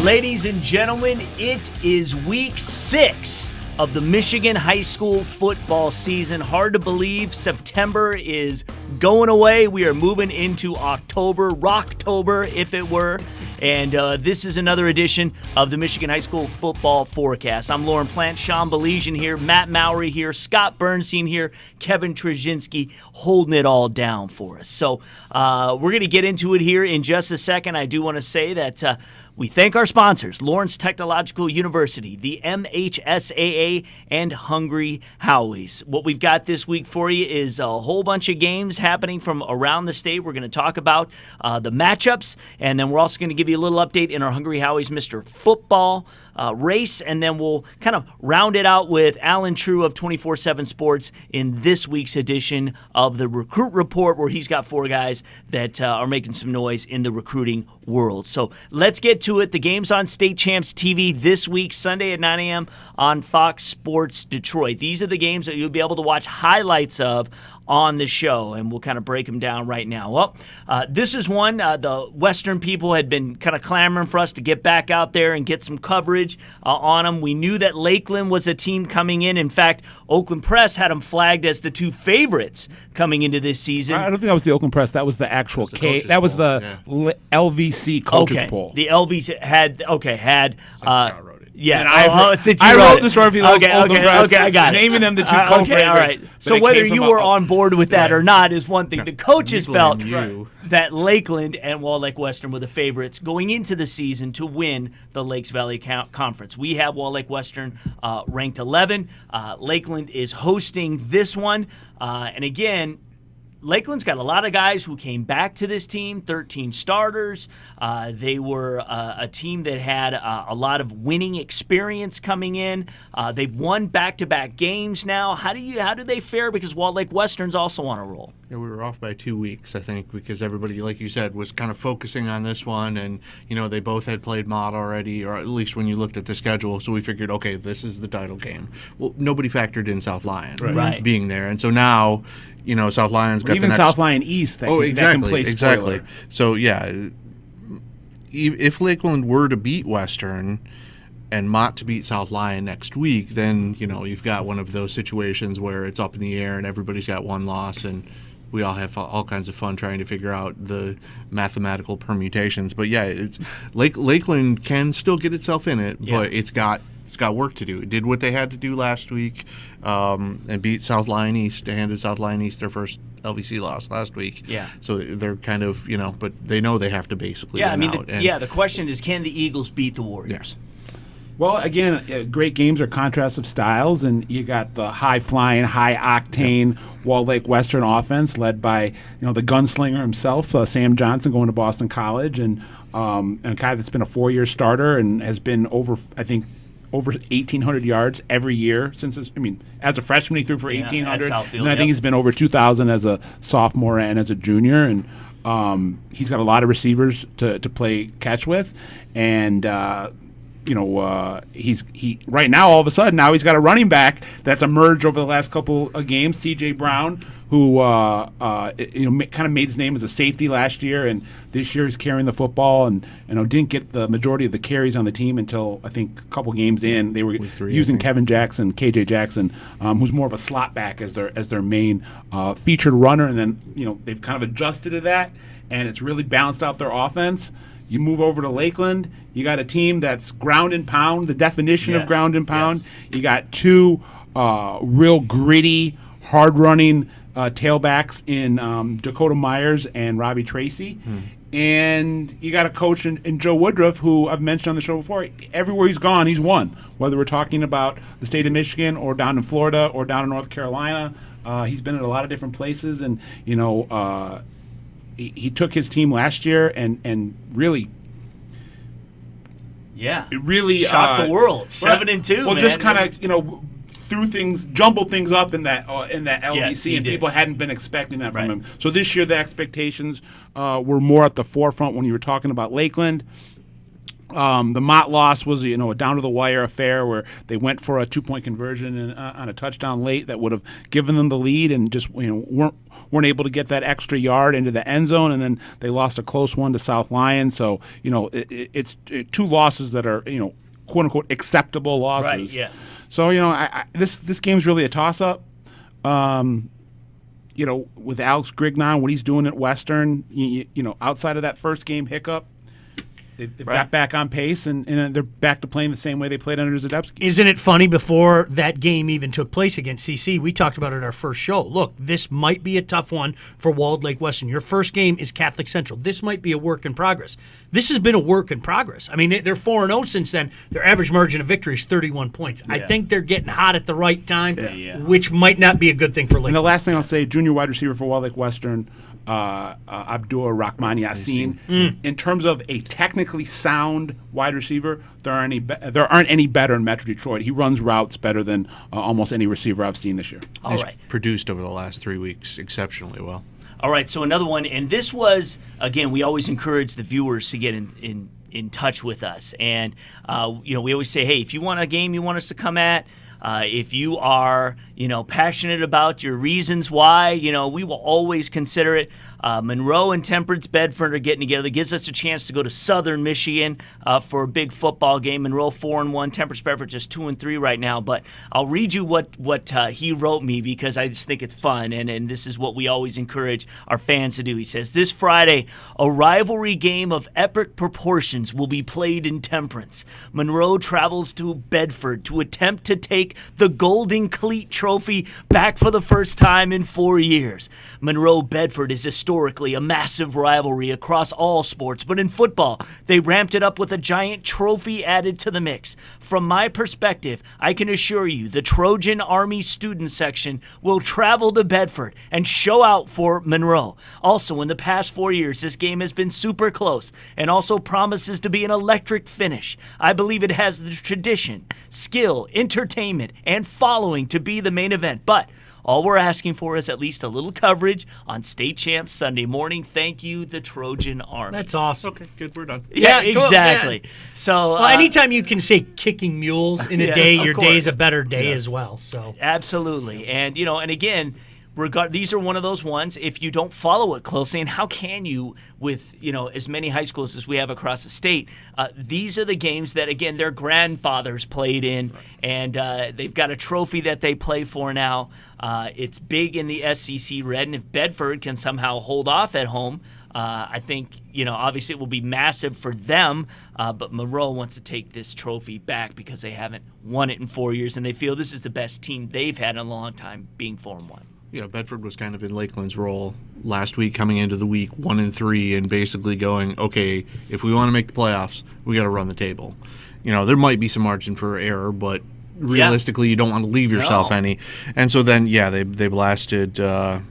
Ladies and gentlemen, it is week 6 of the Michigan high school football season. Hard to believe September is going away. We are moving into October, Rocktober if it were. And this is another edition of the Michigan High School Football Forecast. I'm Lauren Plant, Sean Belesian here, Matt Mowry here, Scott Bernstein here, Kevin Trzynski holding it all down for us. So we're going to get into it here in just a second. I do want to say that we thank our sponsors, Lawrence Technological University, the MHSAA, and Hungry Howie's. What we've got this week for you is a whole bunch of games happening from around the state. We're going to talk about the matchups, and then we're also going to give you a little update in our Hungry Howie's Mr. Football race, and then we'll kind of round it out with Alan True of 24/7 Sports in this week's edition of the Recruit Report, where he's got 4 guys that are making some noise in the recruiting world. So let's get to it. The game's on State Champs TV this week, Sunday at 9 a.m. on Fox Sports Detroit. These are the games that you'll be able to watch highlights of on the show, and we'll kind of break them down right now. Well, this is one. The Western people had been kind of clamoring for us to get back out there and get some coverage on them. We knew that Lakeland was a team coming in. In fact, Oakland Press had them flagged as the 2 favorites coming into this season. I don't think that was the Oakland Press. That was the actual K. That was the LVC coaches poll. The LVC had. Scott wrote it. Yeah, and I wrote the story. Okay, I got it. Naming them the 2 co-favorites. Okay, all right. So whether you were on board with that or not is one thing. No, the coaches felt you. that Lakeland and Wall Lake Western were the favorites going into the season to win the Lakes Valley Conference. We have Wall Lake Western ranked 11. Lakeland is hosting this one. And again, Lakeland's got a lot of guys who came back to this team, 13 starters. They were a team that had a lot of winning experience coming in. They've won back-to-back games now. How do they fare? Because Wall Lake Western's also on a roll. Yeah, we were off by 2 weeks, I think, because everybody, like you said, was kind of focusing on this one. And, they both had played Mod already, or at least when you looked at the schedule. So we figured, okay, this is the title game. Well, nobody factored in South Lyon being there. And so now, South Lyon's got even the next... South Lyon East that can play exactly. spoiler. So, yeah, if Lakeland were to beat Western and Mott to beat South Lyon next week, then, you've got one of those situations where it's up in the air and everybody's got one loss, and we all have all kinds of fun trying to figure out the mathematical permutations. But, yeah, Lakeland can still get itself in it, but it's got work to do. It did what they had to do last week and beat South Lyon East. They handed South Lyon East their first LVC loss last week. Yeah. So they're kind of, but they know they have to basically win out. The question is, can the Eagles beat the Warriors? Well, again, great games are contrasts of styles, and you got the high-flying, high-octane Wall Lake Western offense led by, the gunslinger himself, Sam Johnson, going to Boston College, and a guy that's been a 4-year starter and has been over 1,800 yards every year since as a freshman he threw for 1,800, and I think he's been over 2,000 as a sophomore and as a junior, and he's got a lot of receivers to play catch with, and he right now all of a sudden now he's got a running back that's emerged over the last couple of games, C.J. Brown, who kind of made his name as a safety last year, and this year he's carrying the football and didn't get the majority of the carries on the team until I think a couple games in. They were using Kevin Jackson, KJ Jackson, who's more of a slot back as their main featured runner, and then they've kind of adjusted to that, and it's really balanced out their offense. You move over to Lakeland, you got a team that's ground and pound, the definition of ground and pound. Yes. You got 2 real gritty, hard-running tailbacks in Dakota Myers and Robbie Tracy. And you got a coach in Joe Woodruff, who I've mentioned on the show before. Everywhere he's gone, he's won. Whether we're talking about the state of Michigan or down in Florida or down in North Carolina, he's been at a lot of different places. And, he took his team last year and really... Yeah. It really... shocked the world. 7-2, Well, just kind of, jumbled things up in that LVC, and people hadn't been expecting that from him. So this year the expectations were more at the forefront when you were talking about Lakeland. The Mott loss was, a down to the wire affair where they went for a 2-point conversion on a touchdown late that would have given them the lead, and just weren't able to get that extra yard into the end zone, and then they lost a close one to South Lyon. So it's two losses that are quote unquote acceptable losses. Right. Yeah. So this game's really a toss up. With Alex Grignon, what he's doing at Western, outside of that first game hiccup, they've got back on pace, and they're back to playing the same way they played under Zadebski. Isn't it funny, before that game even took place against CC, we talked about it at our first show. Look, this might be a tough one for Walled Lake Western. Your first game is Catholic Central. This might be a work in progress. This has been a work in progress. I mean, they're 4-0 since then. Their average margin of victory is 31 points. Yeah. I think they're getting hot at the right time, which might not be a good thing for Lake. And the last thing I'll say, junior wide receiver for Walled Lake Western, Abdul Rahman Yassin. In terms of a technically sound wide receiver, there aren't any better in Metro Detroit. He runs routes better than almost any receiver I've seen this year. He's produced over the last 3 weeks exceptionally well. All right, so another one, and this was, again, we always encourage the viewers to get in touch with us. And, we always say, hey, if you want a game you want us to come at, if you are, passionate about your reasons why, we will always consider it. Monroe and Temperance Bedford are getting together. It gives us a chance to go to Southern Michigan for a big football game. Monroe 4-1, Temperance Bedford just 2-3 right now. But I'll read you what he wrote me, because I just think it's fun, and this is what we always encourage our fans to do. He says, this Friday, a rivalry game of epic proportions will be played in Temperance. Monroe travels to Bedford to attempt to take the Golden Cleat Trophy back for the first time in 4 years. Monroe-Bedford is historically a massive rivalry across all sports, but in football, they ramped it up with a giant trophy added to the mix. From my perspective, I can assure you the Trojan Army student section will travel to Bedford and show out for Monroe. Also, in the past 4 years, this game has been super close and also promises to be an electric finish. I believe it has the tradition, skill, entertainment, and following to be the main event, but all we're asking for is at least a little coverage on State Champs Sunday morning. Thank you, the Trojan Army. That's awesome. Okay, good. We're done. Yeah, exactly. So, anytime you can say kicking mules in a day, your course. day's a better day as well. So absolutely, and and again, these are one of those ones, if you don't follow it closely, and how can you with, as many high schools as we have across the state, these are the games that, again, their grandfathers played in, and they've got a trophy that they play for now. It's big in the SEC Red, and if Bedford can somehow hold off at home, I think, obviously it will be massive for them, but Monroe wants to take this trophy back because they haven't won it in 4 years, and they feel this is the best team they've had in a long time, being 4-1. Yeah, Bedford was kind of in Lakeland's role last week, coming into the week 1-3, and basically going, okay, if we want to make the playoffs, we got to run the table. There might be some margin for error, but realistically, you don't want to leave yourself any. And so then, they blasted. Who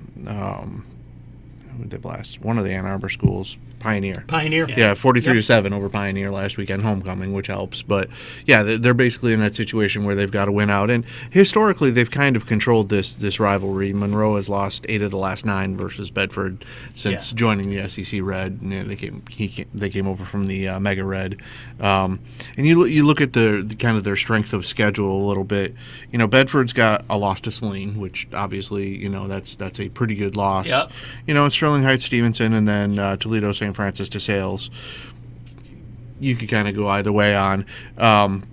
did they blast? One of the Ann Arbor schools. Pioneer. Yeah, 43-7 over Pioneer last weekend, homecoming, which helps. But, they're basically in that situation where they've got to win out. And historically, they've kind of controlled this rivalry. Monroe has lost 8 of the last 9 versus Bedford since joining the SEC Red. They came over from the Mega Red. And you look at the kind of their strength of schedule a little bit. Bedford's got a loss to Saline, which obviously, that's a pretty good loss. Yep. It's Sterling Heights, Stevenson, and then Toledo, St. Francis to Sales. You could kind of go either way on,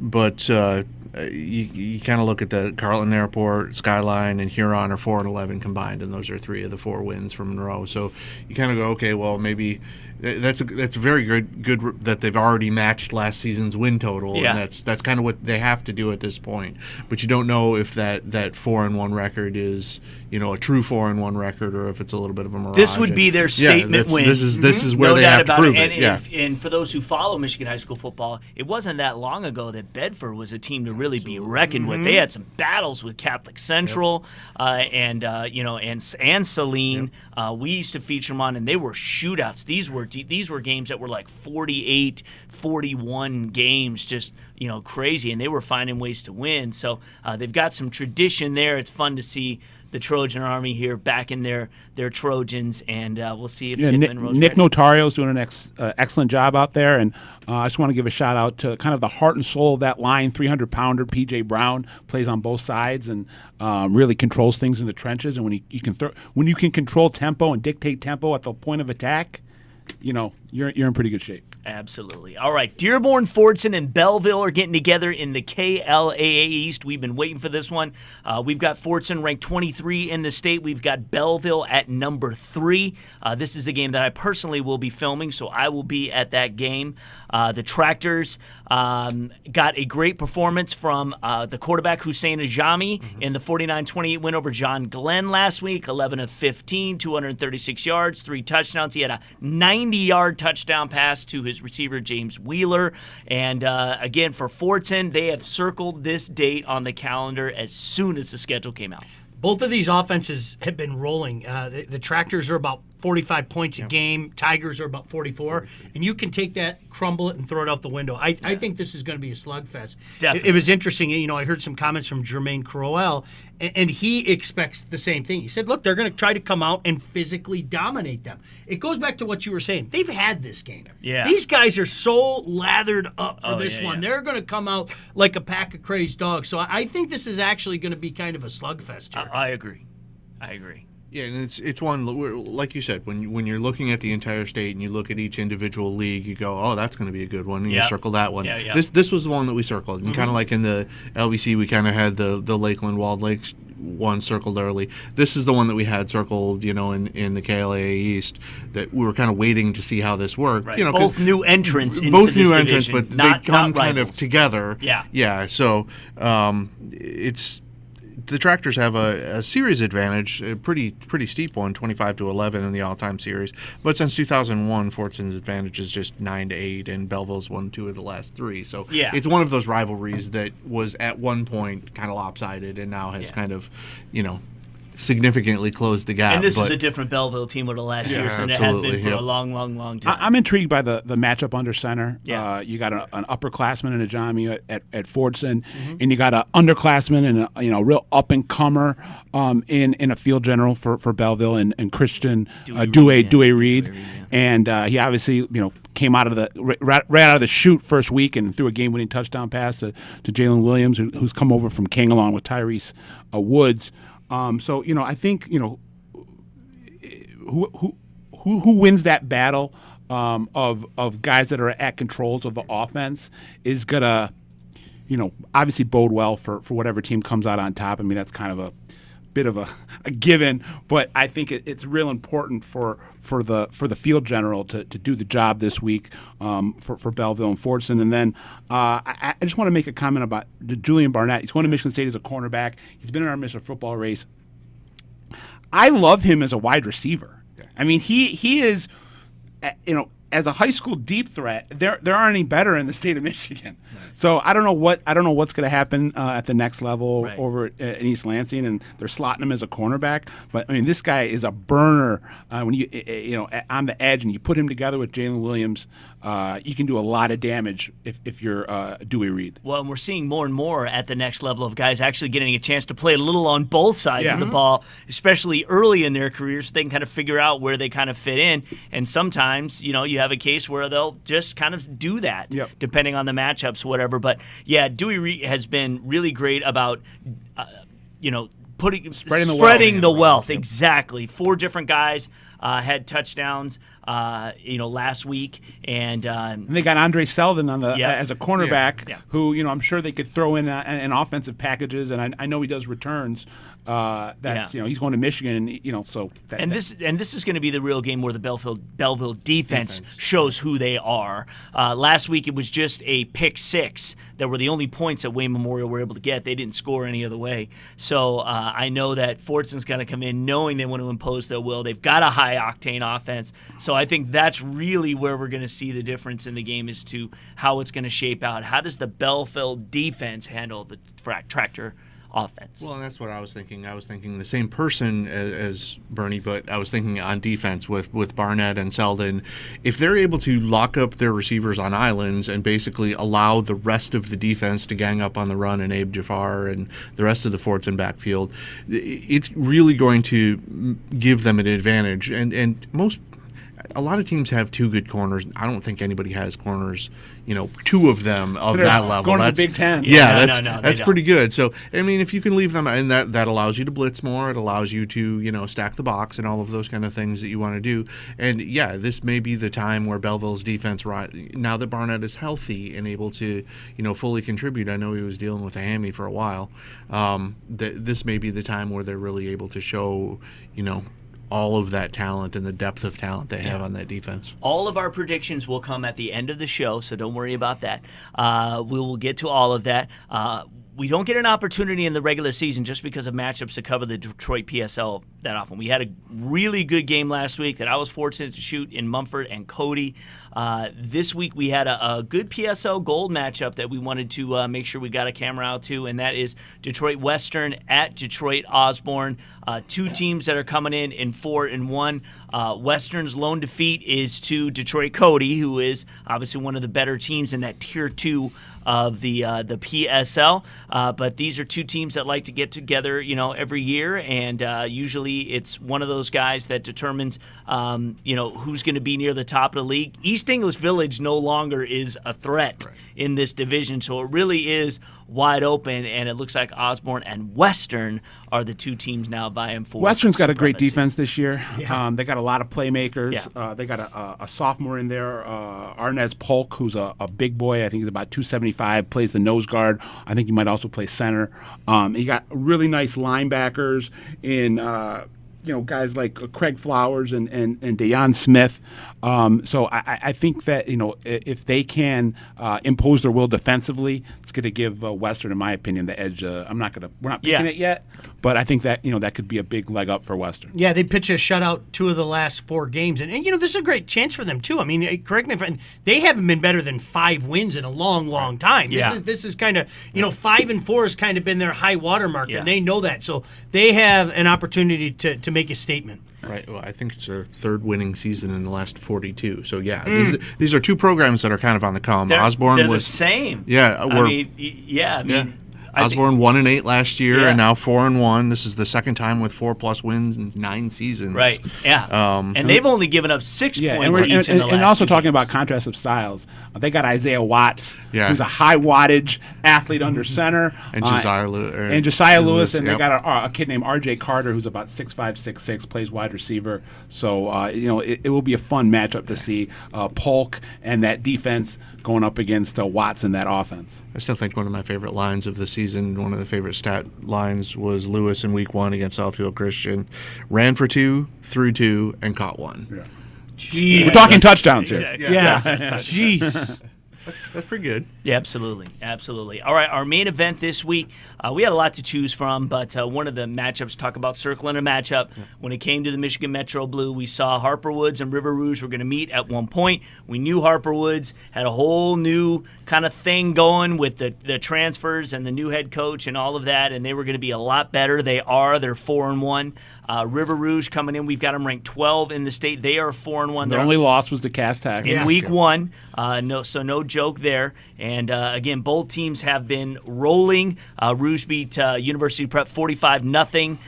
but you kind of look at the Carleton Airport, Skyline, and Huron are 4-11 combined, and those are 3 of the 4 wins from Monroe. So you kind of go, okay, well, maybe that's very good that they've already matched last season's win total, and that's kind of what they have to do at this point. But you don't know if that 4-1 record is a true 4-1 record, or if it's a little bit of a mirage. This would be their statement win. This is where they have to prove it. And for those who follow Michigan high school football, it wasn't that long ago that Bedford was a team to really be reckoned with. They had some battles with Catholic Central, and Saline. We used to feature them on, and they were shootouts. These were games that were like 48, 41 games, just crazy, and they were finding ways to win. So they've got some tradition there. It's fun to see the Trojan Army here back in their Trojans, and we'll see if Nick Notario's doing an excellent job out there, and I just want to give a shout out to kind of the heart and soul of that line, 300-pounder PJ Brown plays on both sides and really controls things in the trenches. And when you can control tempo and dictate tempo at the point of attack, you're in pretty good shape. Absolutely. All right, Dearborn, Fortson, and Belleville are getting together in the KLAA East. We've been waiting for this one. We've got Fortson ranked 23 in the state. We've got Belleville at number 3. This is the game that I personally will be filming, so I will be at that game. The Tractors got a great performance from the quarterback Hussein Ajami in the 49-28 win over John Glenn last week. 11 of 15, 236 yards, 3 touchdowns. He had a 90-yard touchdown pass to his receiver James Wheeler. And again, for Fortson, they have circled this date on the calendar as soon as the schedule came out. Both of these offenses have been rolling. The Tractors are about 45 points a game. Tigers are about 44. And you can take that, crumble it, and throw it out the window. I think this is going to be a slugfest. Definitely. It was interesting. I heard some comments from Jermaine Crowell, and he expects the same thing. He said, look, they're going to try to come out and physically dominate them. It goes back to what you were saying. They've had this game. Yeah. These guys are so lathered up for this one. Yeah. They're going to come out like a pack of crazed dogs. So I think this is actually going to be kind of a slugfest here. I agree. Yeah, and it's one, like you said, when you're looking at the entire state and you look at each individual league, you go, oh, that's going to be a good one, and you circle that one. Yeah. This was the one that we circled, and kind of like in the LBC, we kind of had the Lakeland Walled Lakes one circled early. This is the one that we had circled, in the KLAA East, that we were kind of waiting to see how this worked. Right. Both new entrants into this division, but not they come rivals. kind of together. Yeah. So it's. The Tractors have a series advantage, a pretty steep one, 25-11 in the all-time series. But since 2001, Fortson's advantage is just 9-8, and Belleville's won 2 of the last 3. So it's one of those rivalries that was at one point kind of lopsided, and now has kind of, significantly closed the gap. And this is a different Belleville team over the last years than it has been for a long time. I'm intrigued by the matchup under center. Yeah. You got an upperclassman and a Ajami at Fortson, and you got an underclassman and a real up and comer in a field general for Belleville and Christian Dewey Reed. And he obviously came out of the right out of the chute first week and threw a game-winning touchdown pass to Jalen Williams, who's come over from King along with Tyrese Woods. So I think who wins that battle of guys that are at controls of the offense is gonna obviously bode well for whatever team comes out on top. I mean, that's kind of a bit of a given, but I think it's real important for the field general to do the job this week for Belleville and Fortson. And then I just want to make a comment about Julian Barnett. He's going to Michigan State as a cornerback. He's been in our Mr. Football race. I love him as a wide receiver. I mean, he is, as a high school deep threat, there aren't any better in the state of Michigan. Right. So I don't know what's going to happen at the next level over in East Lansing, and they're slotting him as a cornerback. But I mean, this guy is a burner when you on the edge, and you put him together with Jalen Williams. You can do a lot of damage if you're Dewey Reed. Well, and we're seeing more and more at the next level of guys actually getting a chance to play a little on both sides of the ball, especially early in their careers, so they can kind of figure out where they kind of fit in. And sometimes, you have a case where they'll just kind of do that, depending on the matchups, whatever. But yeah, Dewey Reed has been really great about, spreading the wealth. Exactly. 4 different guys had touchdowns, last week, and they got Andre Selden on the as a cornerback, who I'm sure they could throw in offensive packages, and I know he does returns. He's going to Michigan, and so this is going to be the real game where the Belleville defense shows who they are. Last week it was just a pick 6 that were the only points that Wayne Memorial were able to get. They didn't score any other way. So I know that Fortson's going to come in knowing they want to impose their will. They've got a high octane offense, so I think that's really where we're going to see the difference in the game as to how it's going to shape out. How does the Belleville defense handle the Tractor offense. Well, and that's what I was thinking. I was thinking the same person as Bernie, but I was thinking on defense with Barnett and Selden. If they're able to lock up their receivers on islands and basically allow the rest of the defense to gang up on the run and Abe Jafar and the rest of the Fortson backfield, it's really going to give them an advantage. And a lot of teams have two good corners. I don't think anybody has corners, two of them of that level. Going to the Big Ten. Yeah, No, that's pretty good. So, I mean, if you can leave them, and that allows you to blitz more, it allows you to, stack the box and all of those kind of things that you want to do. And, yeah, this may be the time where Belleville's defense, now that Barnett is healthy and able to, fully contribute. I know he was dealing with a hammy for a while. This may be the time where they're really able to show, all of that talent and the depth of talent they have on that defense. All of our predictions will come at the end of the show, so don't worry about that. We will get to all of that. We don't get an opportunity in the regular season just because of matchups to cover the Detroit PSL that often. We had a really good game last week that I was fortunate to shoot in Mumford and Cody. This week we had a good PSL Gold matchup that we wanted to make sure we got a camera out to, and that is Detroit Western at Detroit Osborne. Two teams that are coming in 4-1. Western's lone defeat is to Detroit Cody, who is obviously one of the better teams in that Tier 2 of the PSL. But these are two teams that like to get together, every year, and usually it's one of those guys that determines, who's going to be near the top of the league. East English Village no longer is a threat in this division, so it really is wide open, and it looks like Osborne and Western are the two teams now vying for Western's got a great supremacy. defense this year. Yeah. They got a lot of playmakers. Yeah. They got a sophomore in there, Arnez Polk, who's a big boy. I think he's about 275, plays the nose guard. I think he might also play center. You got really nice linebackers in guys like Craig Flowers and Dejan Smith. So I think that, if they can impose their will defensively, it's going to give Western, in my opinion, the edge. We're not picking it yet, but I think that, that could be a big leg up for Western. Yeah, they pitch a shutout 2 of the last 4 games. And this is a great chance for them, too. I mean, correct me if they haven't been better than 5 wins in a long, long time. Yeah. This is kind of, 5-4 has kind of been their high water mark, Yeah. and they know that. So they have an opportunity to make a statement. Right. Well, I think it's their 3rd winning season in the last 42. So, these are two programs that are kind of on the come. Osborne they're was the same. Yeah. Osborne 1-8 last year, and now 4-1. This is the second time with 4+ wins in 9 seasons. Right. Yeah. And they've only given up 6 points each in the last and also 2 talking games. about contrast of styles, they got Isaiah Watts, Yeah. who's a high wattage athlete under center, And Josiah Lewis. and Josiah Lewis, and yep. they got a kid named R.J. Carter, who's about 6'5", 6'6", plays wide receiver. So it will be a fun matchup to see Polk and that defense going up against Watts in that offense. I still think one of my favorite lines of the season, one of the favorite stat lines, was Lewis in Week 1 against Southfield Christian. Ran for 2, threw 2, and caught 1. Yeah. Jeez. We're talking touchdowns here. Yeah. Jeez. That's pretty good. Yeah, absolutely. All right, our main event this week, we had a lot to choose from, but one of the matchups, talk about circling a matchup. When it came to the Michigan Metro Blue, we saw Harper Woods and River Rouge were going to meet at one point. We knew Harper Woods had a whole new kind of thing going with the transfers and the new head coach and all of that, and they were going to be a lot better. They're 4-1. River Rouge coming in, we've got them ranked 12 in the state. They are 4-1. Their only loss was the Cass Tech. In Week 1, no joke there. And again, both teams have been rolling. Rouge beat University Prep 45-0.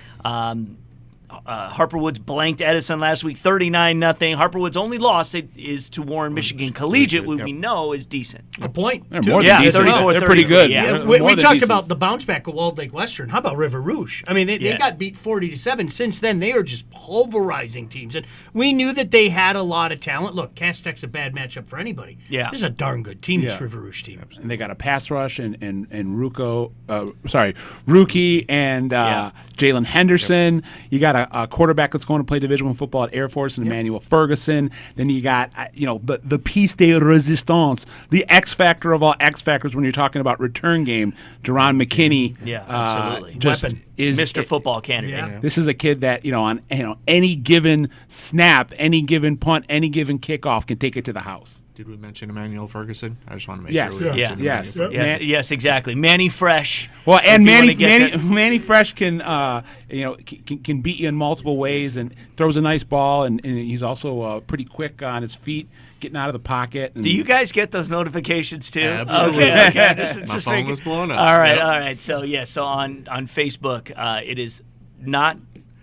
Harper Woods blanked Edison last week 39-0. Harper Woods' only loss is to Warren Michigan Collegiate, which we know is decent. A point. They're more than decent. 34-33, They're pretty good. yeah. They're We more than talked decent. about the bounce back of Walled Lake Western. How about River Rouge? I mean, they got beat 40-7. Since then, they are just pulverizing teams. And we knew that they had a lot of talent. Look, Cass Tech's a bad matchup for anybody. Yeah. This is a darn good team, this River Rouge team. And they got a pass rush and Rookie and Jalen Henderson. You got a quarterback that's going to play Division I football at Air Force and Emmanuel Ferguson. Then you got the piece de resistance, the X factor of all X factors when you're talking about return game. Jerron McKinney, Yeah, absolutely. Weapon. is Mr. Football candidate. Yeah. This is a kid that on any given snap, any given punt, any given kickoff can take it to the house. Did we mention Emmanuel Ferguson? I just want to make Yes. sure we Yeah. mentioned Yes. Emmanuel Ferguson. Yes, exactly. Manny Fresh. Well, and If you wanna Manny get Manny Fresh can can beat you in multiple ways and throws a nice ball, and he's also pretty quick on his feet, getting out of the pocket. And Do you guys get those notifications too? Absolutely. Okay. My phone was blowing up. All right, Yep. all right. So so on Facebook, it is not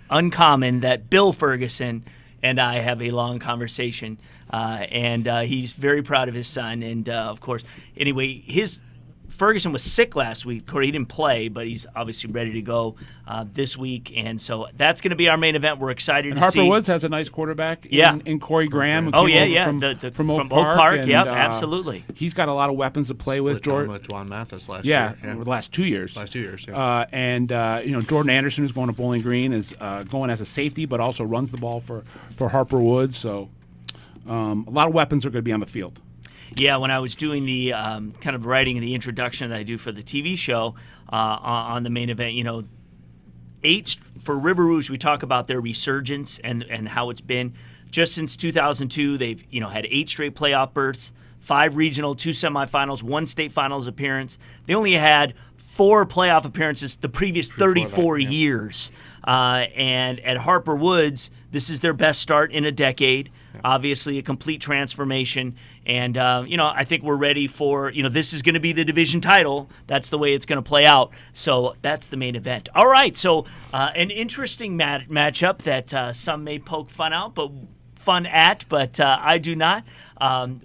uncommon that Bill Ferguson and I have a long conversation, and he's very proud of his son. And of course, anyway, Ferguson was sick last week. Corey, he didn't play, but he's obviously ready to go this week. And so that's going to be our main event. We're excited to see. Harper Woods has a nice quarterback in Corey Graham. Who Oh, came yeah, over yeah. From From Oak Oak Park, and, yep, absolutely. He's got a lot of weapons to play with. With Juan Mathis last Yeah, year. the last 2 years. Last 2 years, yeah. And Jordan Anderson, who's going to Bowling Green, is going as a safety, but also runs the ball for Harper Woods. So a lot of weapons are going to be on the field. Yeah, when I was doing the kind of writing the introduction that I do for the TV show on the main event, for River Rouge, we talk about their resurgence and how it's been. Just since 2002, they've had 8 straight playoff berths, 5 regional, 2 semifinals, 1 state finals appearance. They only had 4 playoff appearances the previous 34 years. And at Harper Woods, this is their best start in a decade. Obviously, a complete transformation. And, I think we're ready for, this is going to be the division title. That's the way it's going to play out. So that's the main event. All right. So an interesting matchup that some may poke fun at, but I do not.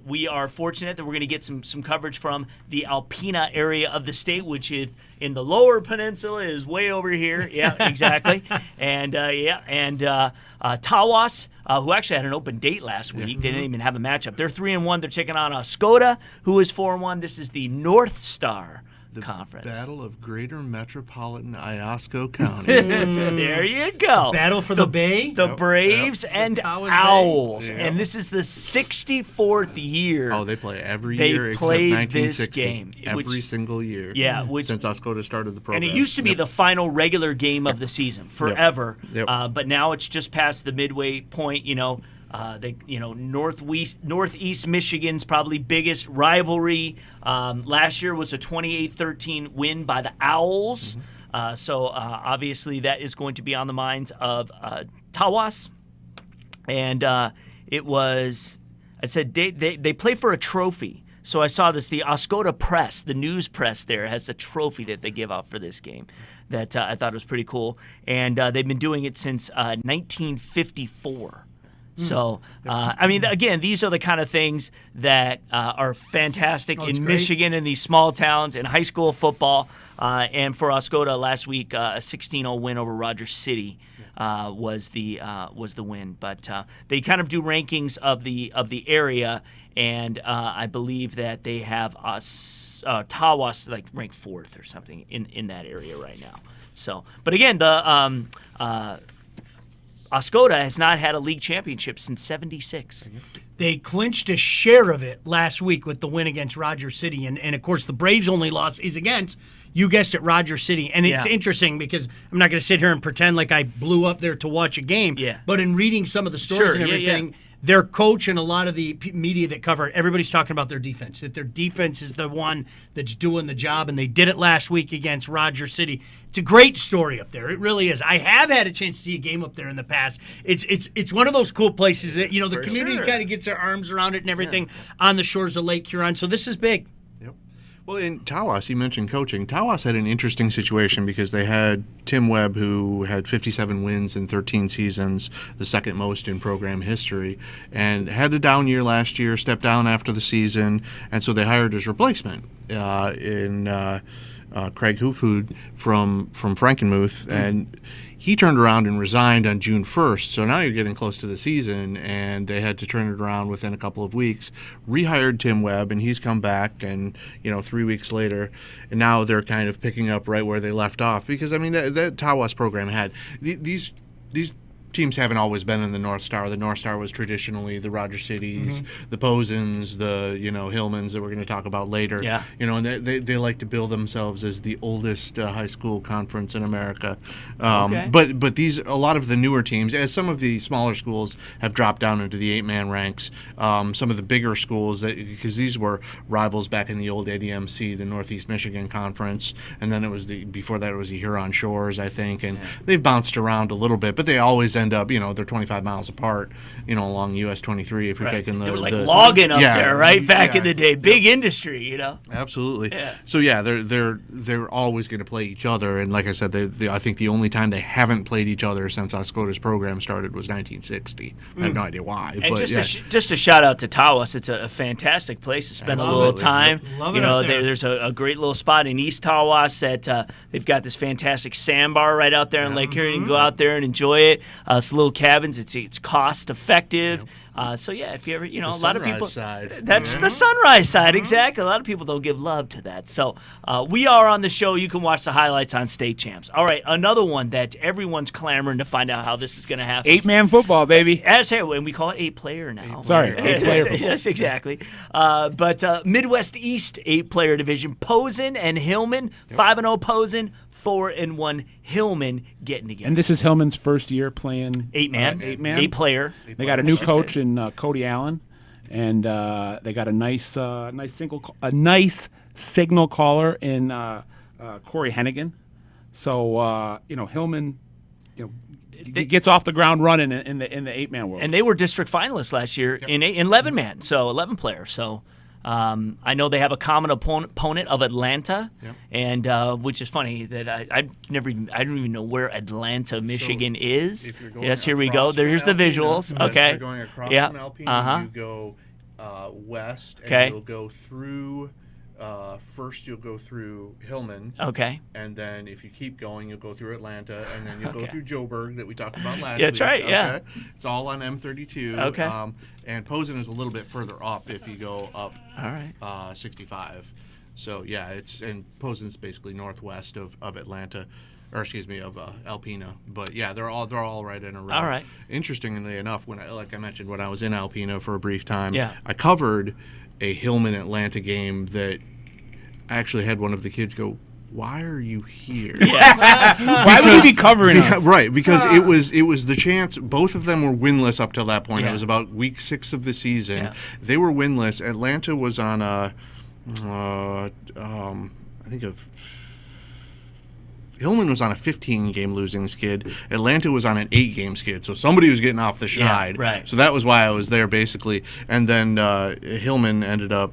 We are fortunate that we're going to get some coverage from the Alpena area of the state, which is in the lower peninsula, is way over here. Yeah, exactly. And Tawas, who actually had an open date last week. They didn't even have a matchup. They're 3-1. They're taking on Oscoda, who is 4-1. This is the North Star Conference. Battle of Greater Metropolitan Iosco County. There you go. Battle for the Bay. The Braves and Tawas Owls. Bay. And this is the 64th year. Oh, they play every They've year except played 1960. this game, Every single year. Yeah, since Oscoda started the program. and it used to be the final regular game of the season forever. Yep. But now it's just past the midway point. Northeast Michigan's probably biggest rivalry. Last year was a 28-13 win by the Owls. So obviously that is going to be on the minds of Tawas. And it was, I said, they play for a trophy. So I saw this, the Oscoda Press, the news press there, has a trophy that they give out for this game that I thought was pretty cool. And they've been doing it since 1954. So, again, these are the kind of things that are fantastic in great. Michigan and these small towns and high school football. And for Oscoda last week, a 16-0 win over Rogers City was the win. But they kind of do rankings of the area, and I believe that they have Tawas ranked 4th or something in that area right now. So, but again, the Oscoda has not had a league championship since '76. They clinched a share of it last week with the win against Rogers City. And of course, the Braves' only loss is against, you guessed it, Rogers City. And it's interesting because I'm not going to sit here and pretend like I blew up there to watch a game. Yeah. But in reading some of the stories and everything, their coach and a lot of the media that cover it, everybody's talking about their defense, that their defense is the one that's doing the job. And they did it last week against Rogers City. It's a great story up there. It really is. I have had a chance to see a game up there in the past. It's one of those cool places that, the community kind of gets their arms around it and everything on the shores of Lake Huron. So this is big. Yep. Well, in Tawas, you mentioned coaching. Tawas had an interesting situation because they had Tim Webb, who had 57 wins in 13 seasons, the second most in program history, and had a down year last year, stepped down after the season, and so they hired his replacement Craig Hufud from Frankenmuth, and he turned around and resigned on June 1st. So now you're getting close to the season, and they had to turn it around within a couple of weeks. Rehired Tim Webb, and he's come back, and 3 weeks later, and now they're kind of picking up right where they left off. Because that Tawas program had these teams haven't always been in the North Star. The North Star was traditionally the Roger Cities, the Posens, the Hillmans that we're going to talk about later. Yeah. And they like to bill themselves as the oldest high school conference in America. Okay. But a lot of the newer teams, as some of the smaller schools have dropped down into the 8-man ranks, some of the bigger schools, because these were rivals back in the old ADMC, the Northeast Michigan Conference, and then before that it was the Huron Shores, I think, and they've bounced around a little bit, but they always end up, they're 25 miles apart, along US 23 if you're taking they were like logging up there, right? Back in the day, big industry, Absolutely. Yeah. So they're always going to play each other, and like I said, I think the only time they haven't played each other since Oscoda's program started was 1960. I have no idea why. And but just a shout out to Tawas. It's a fantastic place to spend a little time. Love it up there. There's a great little spot in East Tawas that they've got this fantastic sandbar right out there in Lake Erie. You can go out there and enjoy it. It's little cabins. It's cost effective. So if you ever, a lot of people. That's the sunrise side, exactly. A lot of people don't give love to that. So we are on the show. You can watch the highlights on State Champs. All right, another one that everyone's clamoring to find out how this is going to happen. 8-man football, baby. And we call it 8-player now. Sorry, 8-player football. Yes, exactly. But Midwest East 8-player division, Posen and Hillman, 5-0 Posen. 4-1 Hillman getting together. And this is Hillman's first year playing 8-man. 8-man. 8-player. They got a new coach in Cody Allen, and they got a nice signal caller in Corey Hennigan. So Hillman, gets off the ground running in the 8-man world. And they were district finalists last year in 11-man, so 11-player. So. I know they have a common opponent of Atlanta, and which is funny that I don't even know where Atlanta, Michigan is. Yes, here we go. There's the visuals. Okay. You're going across from Alpena, you go west, and you'll go through. First, you'll go through Hillman. Okay. And then if you keep going, you'll go through Atlanta, and then you'll go through Joburg that we talked about last week. That's right, yeah. It's all on M32. Okay. And Posen is a little bit further up if you go up all right. 65. So, and Posen's basically northwest of Atlanta. Or excuse me, of Alpena, but they're all right in a row. All right. Interestingly enough, like I mentioned, when I was in Alpena for a brief time, Yeah. I covered a Hillman Atlanta game that I actually had one of the kids go, "Why are you here?" Why would you be covering us? Right, because it was the chance. Both of them were winless up till that point. Yeah. It was about week 6 of the season. Yeah. They were winless. Atlanta was on Hillman was on a 15-game losing skid. Atlanta was on an 8-game skid. So somebody was getting off the schneid. Right. So that was why I was there, basically. And then Hillman ended up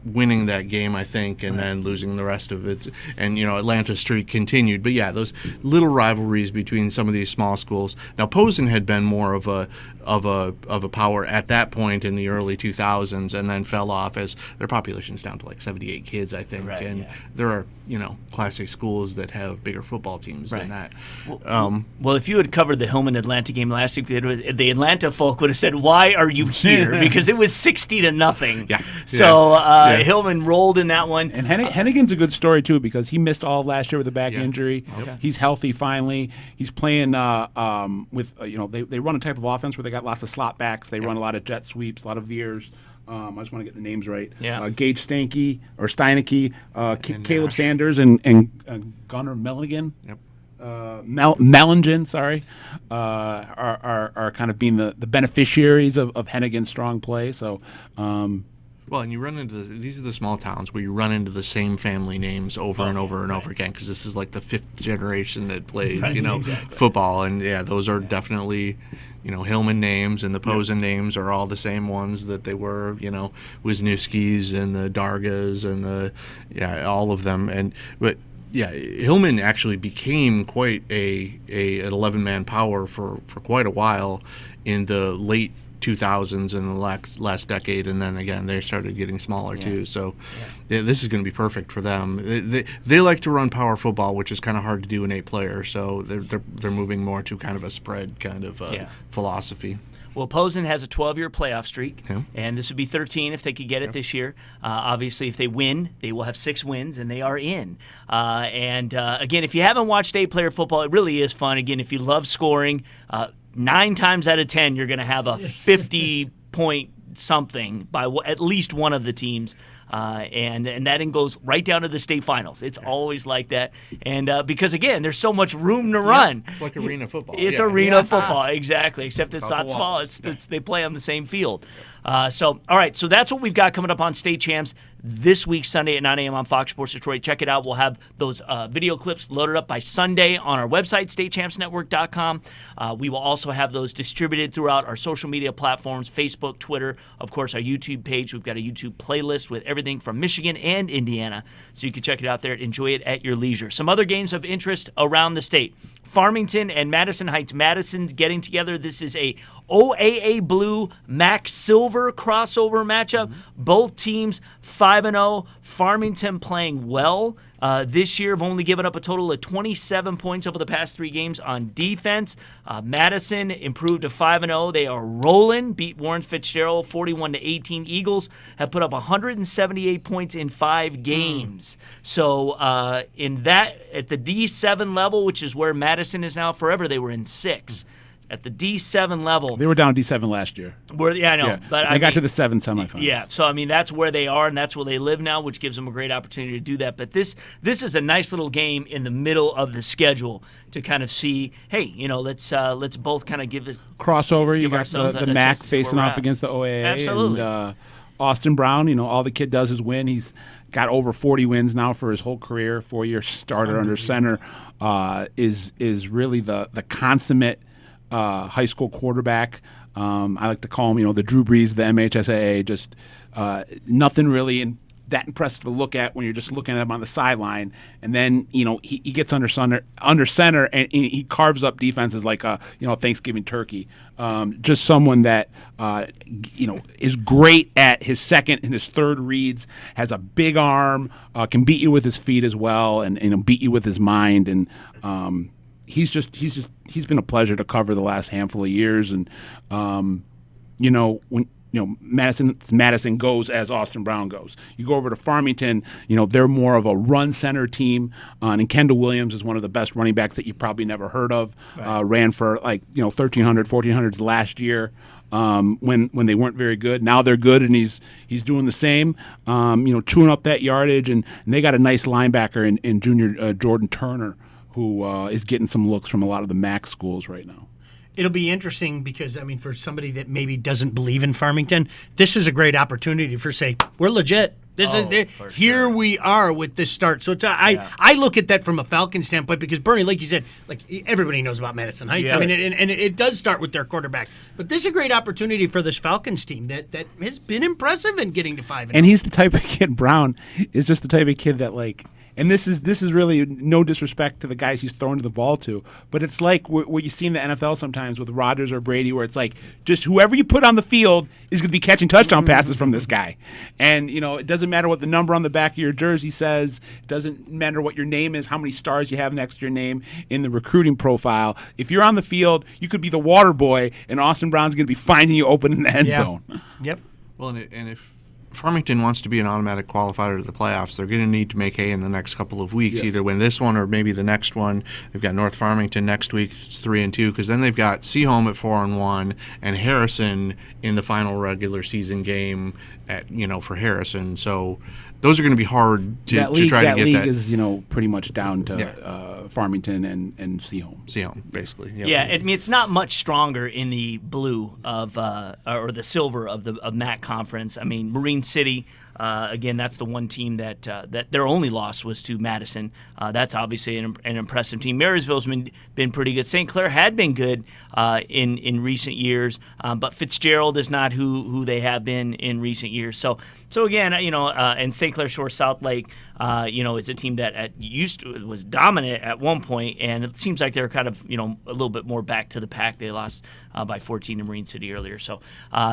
winning that game, I think, and then losing the rest of it. And, Atlanta's streak continued. But, those little rivalries between some of these small schools. Now, Posen had been more of a power at that point in the early 2000s, and then fell off as their population's down to like 78 kids, I think. Right, and there are, Class A schools that have bigger football teams than that. Well, if you had covered the Hillman Atlanta game last week, the Atlanta folk would have said, "Why are you here?" Because it was 60-0. Yeah. So Hillman rolled in that one. And Hennigan's a good story too, because he missed all of last year with a back injury. Okay. He's healthy finally. He's playing with they run a type of offense where they got lots of slot backs. They run a lot of jet sweeps, a lot of veers. I just want to get the names right. Yeah. Gage Steineke, Caleb Sanders, and Gunnar Milligan. Yep. Mellingen, sorry, are kind of being the beneficiaries of Hennigan's strong play. So. Well, and you run into these are the small towns where you run into the same family names over and over and over again, because this is like the 5th generation that plays, football, and those are definitely, Hillman names, and the Posen names are all the same ones that they were, Wisniewski's and the Dargas and all of them, but Hillman actually became quite an 11-man power for quite a while in the late 2000s and the last decade, and then again they started getting smaller too. So this is going to be perfect for them. They like to run power football, which is kind of hard to do in 8-player. So they're moving more to kind of a spread kind of philosophy. Well, Posen has a 12-year playoff streak, Yeah. and this would be 13 if they could get it this year. Obviously, if they win, they will have 6 wins, and they are in. Again, if you haven't watched 8-player football, it really is fun. Again, if you love scoring, 9 times out of 10 you're going to have a 50-point something by at least one of the teams. And that goes right down to the state finals. It's always like that. And because, again, there's so much room to run. It's like arena football. It's arena football, exactly, except it's not small. They play on the same field. All right, so that's what we've got coming up on State Champs this week, Sunday at 9 a.m. on Fox Sports Detroit. Check it out. We'll have those video clips loaded up by Sunday on our website, statechampsnetwork.com. We will also have those distributed throughout our social media platforms, Facebook, Twitter, of course, our YouTube page. We've got a YouTube playlist with everything from Michigan and Indiana, so you can check it out there. Enjoy it at your leisure. Some other games of interest around the state. Farmington and Madison Heights. Madison's getting together. This is a OAA Blue MAC Silver crossover matchup. Both teams 5-0. Farmington playing well this year. Have only given up a total of 27 points over the past 3 games on defense. Madison improved to 5-0. They are rolling. Beat Warren Fitzgerald 41-18. Eagles have put up 178 points in 5 games. So in that, at the D7 level, which is where Madison is now, forever they were in 6. At the D7 level, They were down D7 last year. I know, but they got to the 7 semifinals. Yeah, so I mean that's where they are and that's where they live now, which gives them a great opportunity to do that. But this is a nice little game in the middle of the schedule to kind of see, hey, let's both kind of give this Crossover. You got ourselves the a MAC chance to see facing where we're off at. against the OAA. Absolutely. And Austin Brown, all the kid does is win. He's got over 40 wins now for his whole career. 4-year starter under center. Is really the consummate high school quarterback. I like to call him, the Drew Brees, the MHSAA. Just nothing really that impressive to look at when you're just looking at him on the sideline. And then he gets under center and he carves up defenses like a Thanksgiving turkey. Just someone that is great at his second and his third reads. Has a big arm, can beat you with his feet as well, and beat you with his mind. And he's been a pleasure to cover the last handful of years. And when Madison goes as Austin Brown goes. You go over to Farmington, they're more of a run center team, and Kendall Williams is one of the best running backs that you probably never heard of. Right. Ran for 1,300, 1,400s last year. When they weren't very good. Now they're good, and he's doing the same. Chewing up that yardage, and they got a nice linebacker in junior Jordan Turner, who is getting some looks from a lot of the MAC schools right now. It'll be interesting because, for somebody that maybe doesn't believe in Farmington, this is a great opportunity for, say, we're legit. Here we are with this start. So I look at that from a Falcon standpoint because, Bernie, like you said, everybody knows about Madison Heights. Yeah. And it does start with their quarterback. But this is a great opportunity for this Falcons team that has been impressive in getting to 5-0. And he's the type of kid, Brown, is just the type of kid that, and this is really no disrespect to the guys he's throwing the ball to, but it's like what you see in the NFL sometimes with Rodgers or Brady, where it's like just whoever you put on the field is going to be catching touchdown passes from this guy. And, it doesn't matter what the number on the back of your jersey says. It doesn't matter what your name is, how many stars you have next to your name in the recruiting profile. If you're on the field, you could be the water boy, and Austin Brown's going to be finding you open in the end zone. Yep. Well, and if Farmington wants to be an automatic qualifier to the playoffs, they're going to need to make hay in the next couple of weeks, either win this one or maybe the next one. They've got North Farmington next week, it's 3-2, because then they've got Seaholm at 4-1 and Harrison in the final regular season game for Harrison. So those are going to be hard to try to get that. That league is pretty much down to Farmington and Seaholm. Seaholm, basically. Yep. Yeah, it's not much stronger in the blue of or the silver of MAC conference. Marine City. Again, that's the one team that their only loss was to Madison. That's obviously an impressive team. Marysville's been pretty good. St. Clair had been good in recent years, but Fitzgerald is not who they have been in recent years. So again, and St. Clair Shore South Lake, is a team that was dominant at one point, and it seems like they're kind of a little bit more back to the pack. They lost by 14 to Marine City earlier. So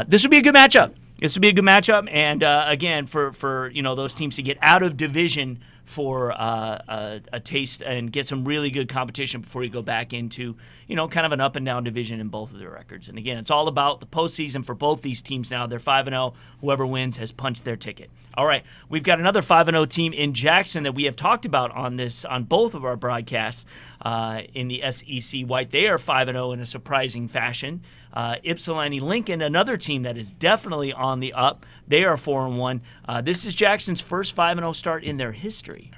this would be a good matchup. This would be a good matchup, and again, for those teams to get out of division for a taste and get some really good competition before you go back into, kind of an up and down division in both of their records. And again, it's all about the postseason for both these teams now. They're 5-0. Whoever wins has punched their ticket. All right, we've got another 5-0 team in Jackson that we have talked about on both of our broadcasts in the SEC White. They are 5-0 in a surprising fashion. Ypsilanti Lincoln, another team that is definitely on the up. They are 4-1. This is Jackson's first 5-0 start in their history.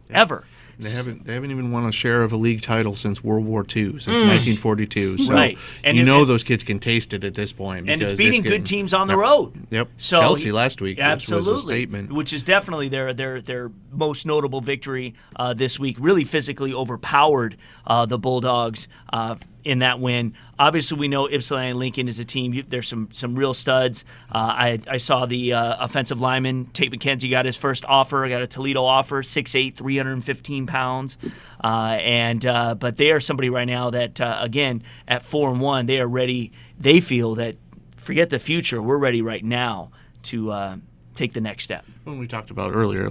Ever. They haven't even won a share of a league title since World War II, since 1942. So right. And those kids can taste it at this point. And it's beating good teams on the road. Yep. So, Chelsea last week, absolutely, which was a statement. Which is definitely their most notable victory this week. Really physically overpowered the Bulldogs in that win. Obviously, we know Ypsilanti Lincoln is a team. There's some real studs. I saw the offensive lineman, Tate McKenzie, got his first offer. Got a Toledo offer, 6'8", 315 pounds. But they are somebody right now that, again, at 4-1, they are ready. They feel that, forget the future, we're ready right now to take the next step. When we talked about earlier,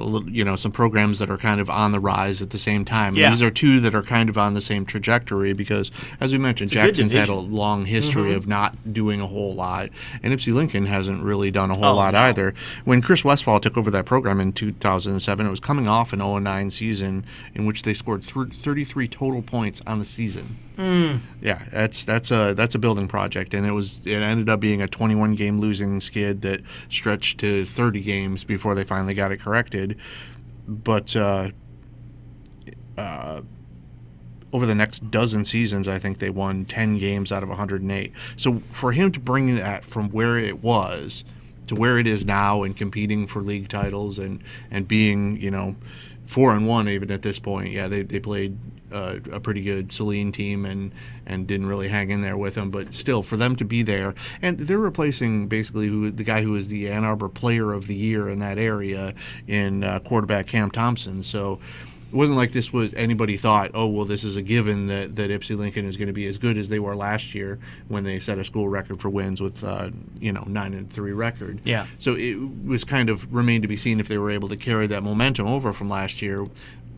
some programs that are kind of on the rise at the same time. Yeah. These are two that are kind of on the same trajectory because, as we mentioned, Jackson's had a long history of not doing a whole lot, and Ypsi Lincoln hasn't really done a whole lot either. When Chris Westphal took over that program in 2007, it was coming off an 0-9 season in which they scored 33 total points on the season. Yeah, that's a building project, and it ended up being a 21-game losing skid that stretched to 30 games before they finally got it corrected. But over the next dozen seasons, I think they won 10 games out of 108. So for him to bring that from where it was to where it is now and competing for league titles and being 4-1 even at this point, they played a pretty good Saline team and didn't really hang in there with them, but still for them to be there, and they're replacing basically the guy who was the Ann Arbor Player of the Year in that area in quarterback Cam Thompson. So it wasn't like this was anybody thought, oh well, this is a given that Ypsi Lincoln is going to be as good as they were last year when they set a school record for wins with 9-3 record. Yeah. So it was kind of remained to be seen if they were able to carry that momentum over from last year,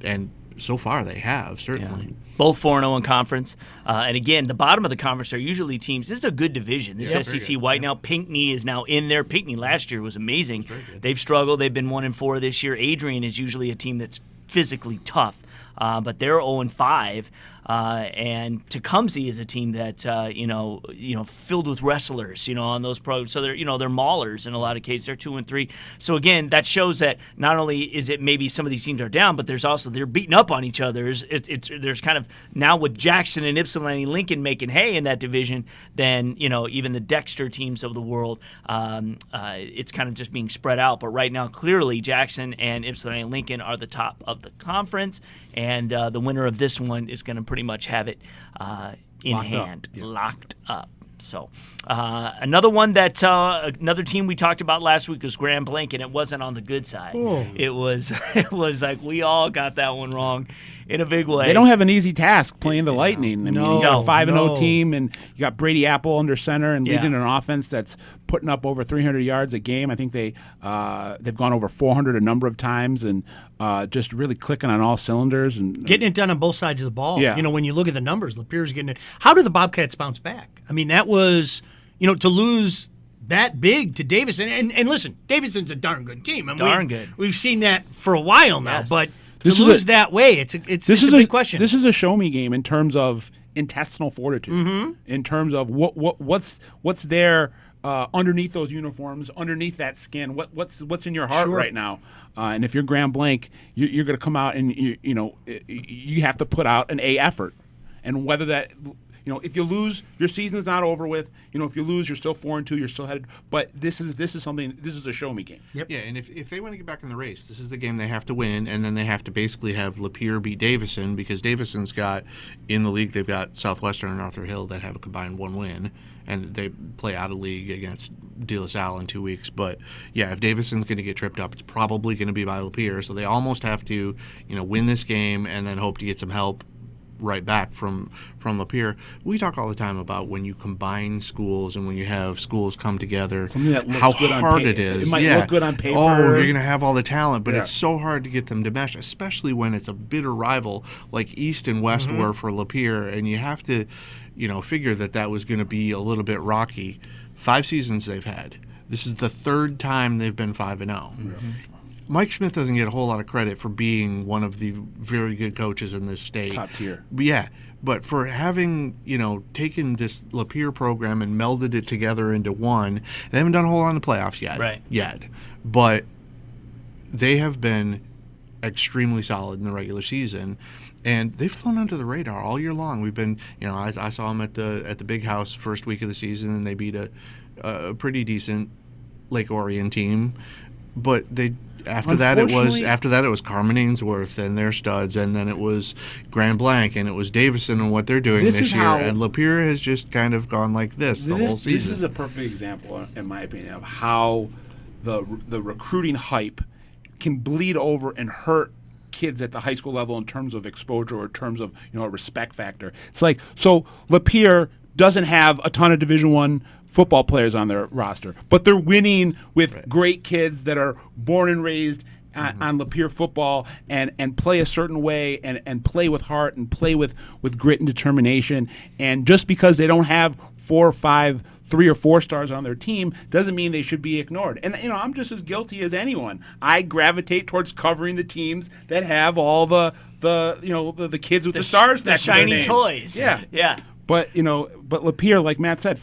and so far they have, certainly. Yeah. Both 4-0 in conference. And again, the bottom of the conference are usually teams. This is a good division. This SEC White now. Pinckney is now in there. Pinckney last year was amazing. They've struggled. They've been 1-4 this year. Adrian is usually a team that's physically tough, but they're 0-5. And Tecumseh is a team that filled with wrestlers, on those programs. So they're maulers in a lot of cases. They're 2-3. So again, that shows that not only is it maybe some of these teams are down, but there's also they're beating up on each other. There's kind of now with Jackson and Ypsilanti Lincoln making hay in that division, then even the Dexter teams of the world, it's kind of just being spread out. But right now, clearly Jackson and Ypsilanti Lincoln are the top of the conference, and the winner of this one is going to pretty much have it in hand, locked up. So another one that another team we talked about last week was Grand Blanc, and it wasn't on the good side. It was like we all got that one wrong in a big way. They don't have an easy task playing the Lightning. I mean, you got a 5-0 team, and you got Brady Apple under center and leading an offense that's putting up over 300 yards a game. I think they've gone over 400 a number of times, and just really clicking on all cylinders and getting it done on both sides of the ball. Yeah. When you look at the numbers, Lapierre's getting it. How do the Bobcats bounce back? I mean, that was to lose that big to Davison. And listen, Davison's a darn good team. Good. We've seen that for a while now, Yes. But to lose that way, it's a big question. This is a show-me game in terms of intestinal fortitude, in terms of what's there underneath those uniforms, underneath that skin. What's in your heart right now? And if you're Grand Blanc, you're going to come out and you have to put out an A effort, and whether that. If you lose, your season's not over with. If you lose, you're still 4-2. You're still headed. But this is something. This is a show-me game. Yep. Yeah, and if they want to get back in the race, this is the game they have to win, and then they have to basically have Lapeer beat Davison, because Davison's got in the league. They've got Southwestern and Arthur Hill that have a combined 1 win, and they play out of league against De La Salle in 2 weeks. But yeah, if Davison's going to get tripped up, it's probably going to be by Lapeer. So they almost have to win this game and then hope to get some help right back from Lapeer. We talk all the time about when you combine schools and when you have schools come together, Something that looks how good on hard paper. it is. It might look good on paper. Oh, you're going to have all the talent, but Yeah. it's so hard to get them to mesh, especially when it's a bitter rival like East and West were for Lapeer, and you have to, figure that was going to be a little bit rocky. 5 seasons they've had. This is the 3rd time they've been 5-0. Mike Smith doesn't get a whole lot of credit for being one of the very good coaches in this state. Top tier. Yeah, but for having, taken this Lapeer program and melded it together into one, they haven't done a whole lot in the playoffs yet. Right. Yet. But they have been extremely solid in the regular season, and they've flown under the radar all year long. We've been, I saw them at the Big House first week of the season, and they beat a pretty decent Lake Orion team, but after that it was Carmen Ainsworth and their studs, and then it was Grand Blanc, and it was Davison and what they're doing this year, and Lapeer has just kind of gone like this the whole season. This is a perfect example, in my opinion, of how the recruiting hype can bleed over and hurt kids at the high school level in terms of exposure or in terms of a respect factor. It's like, so Lapeer doesn't have a ton of Division I football players on their roster, but they're winning with great kids that are born and raised on Lapeer football and play a certain way and play with heart and play with grit and determination. And just because they don't have 4 or 5, 3 or 4 stars on their team doesn't mean they should be ignored. And I'm just as guilty as anyone. I gravitate towards covering the teams that have all the kids with the stars, the shiny toys. Yeah. But Lapeer, like Matt said,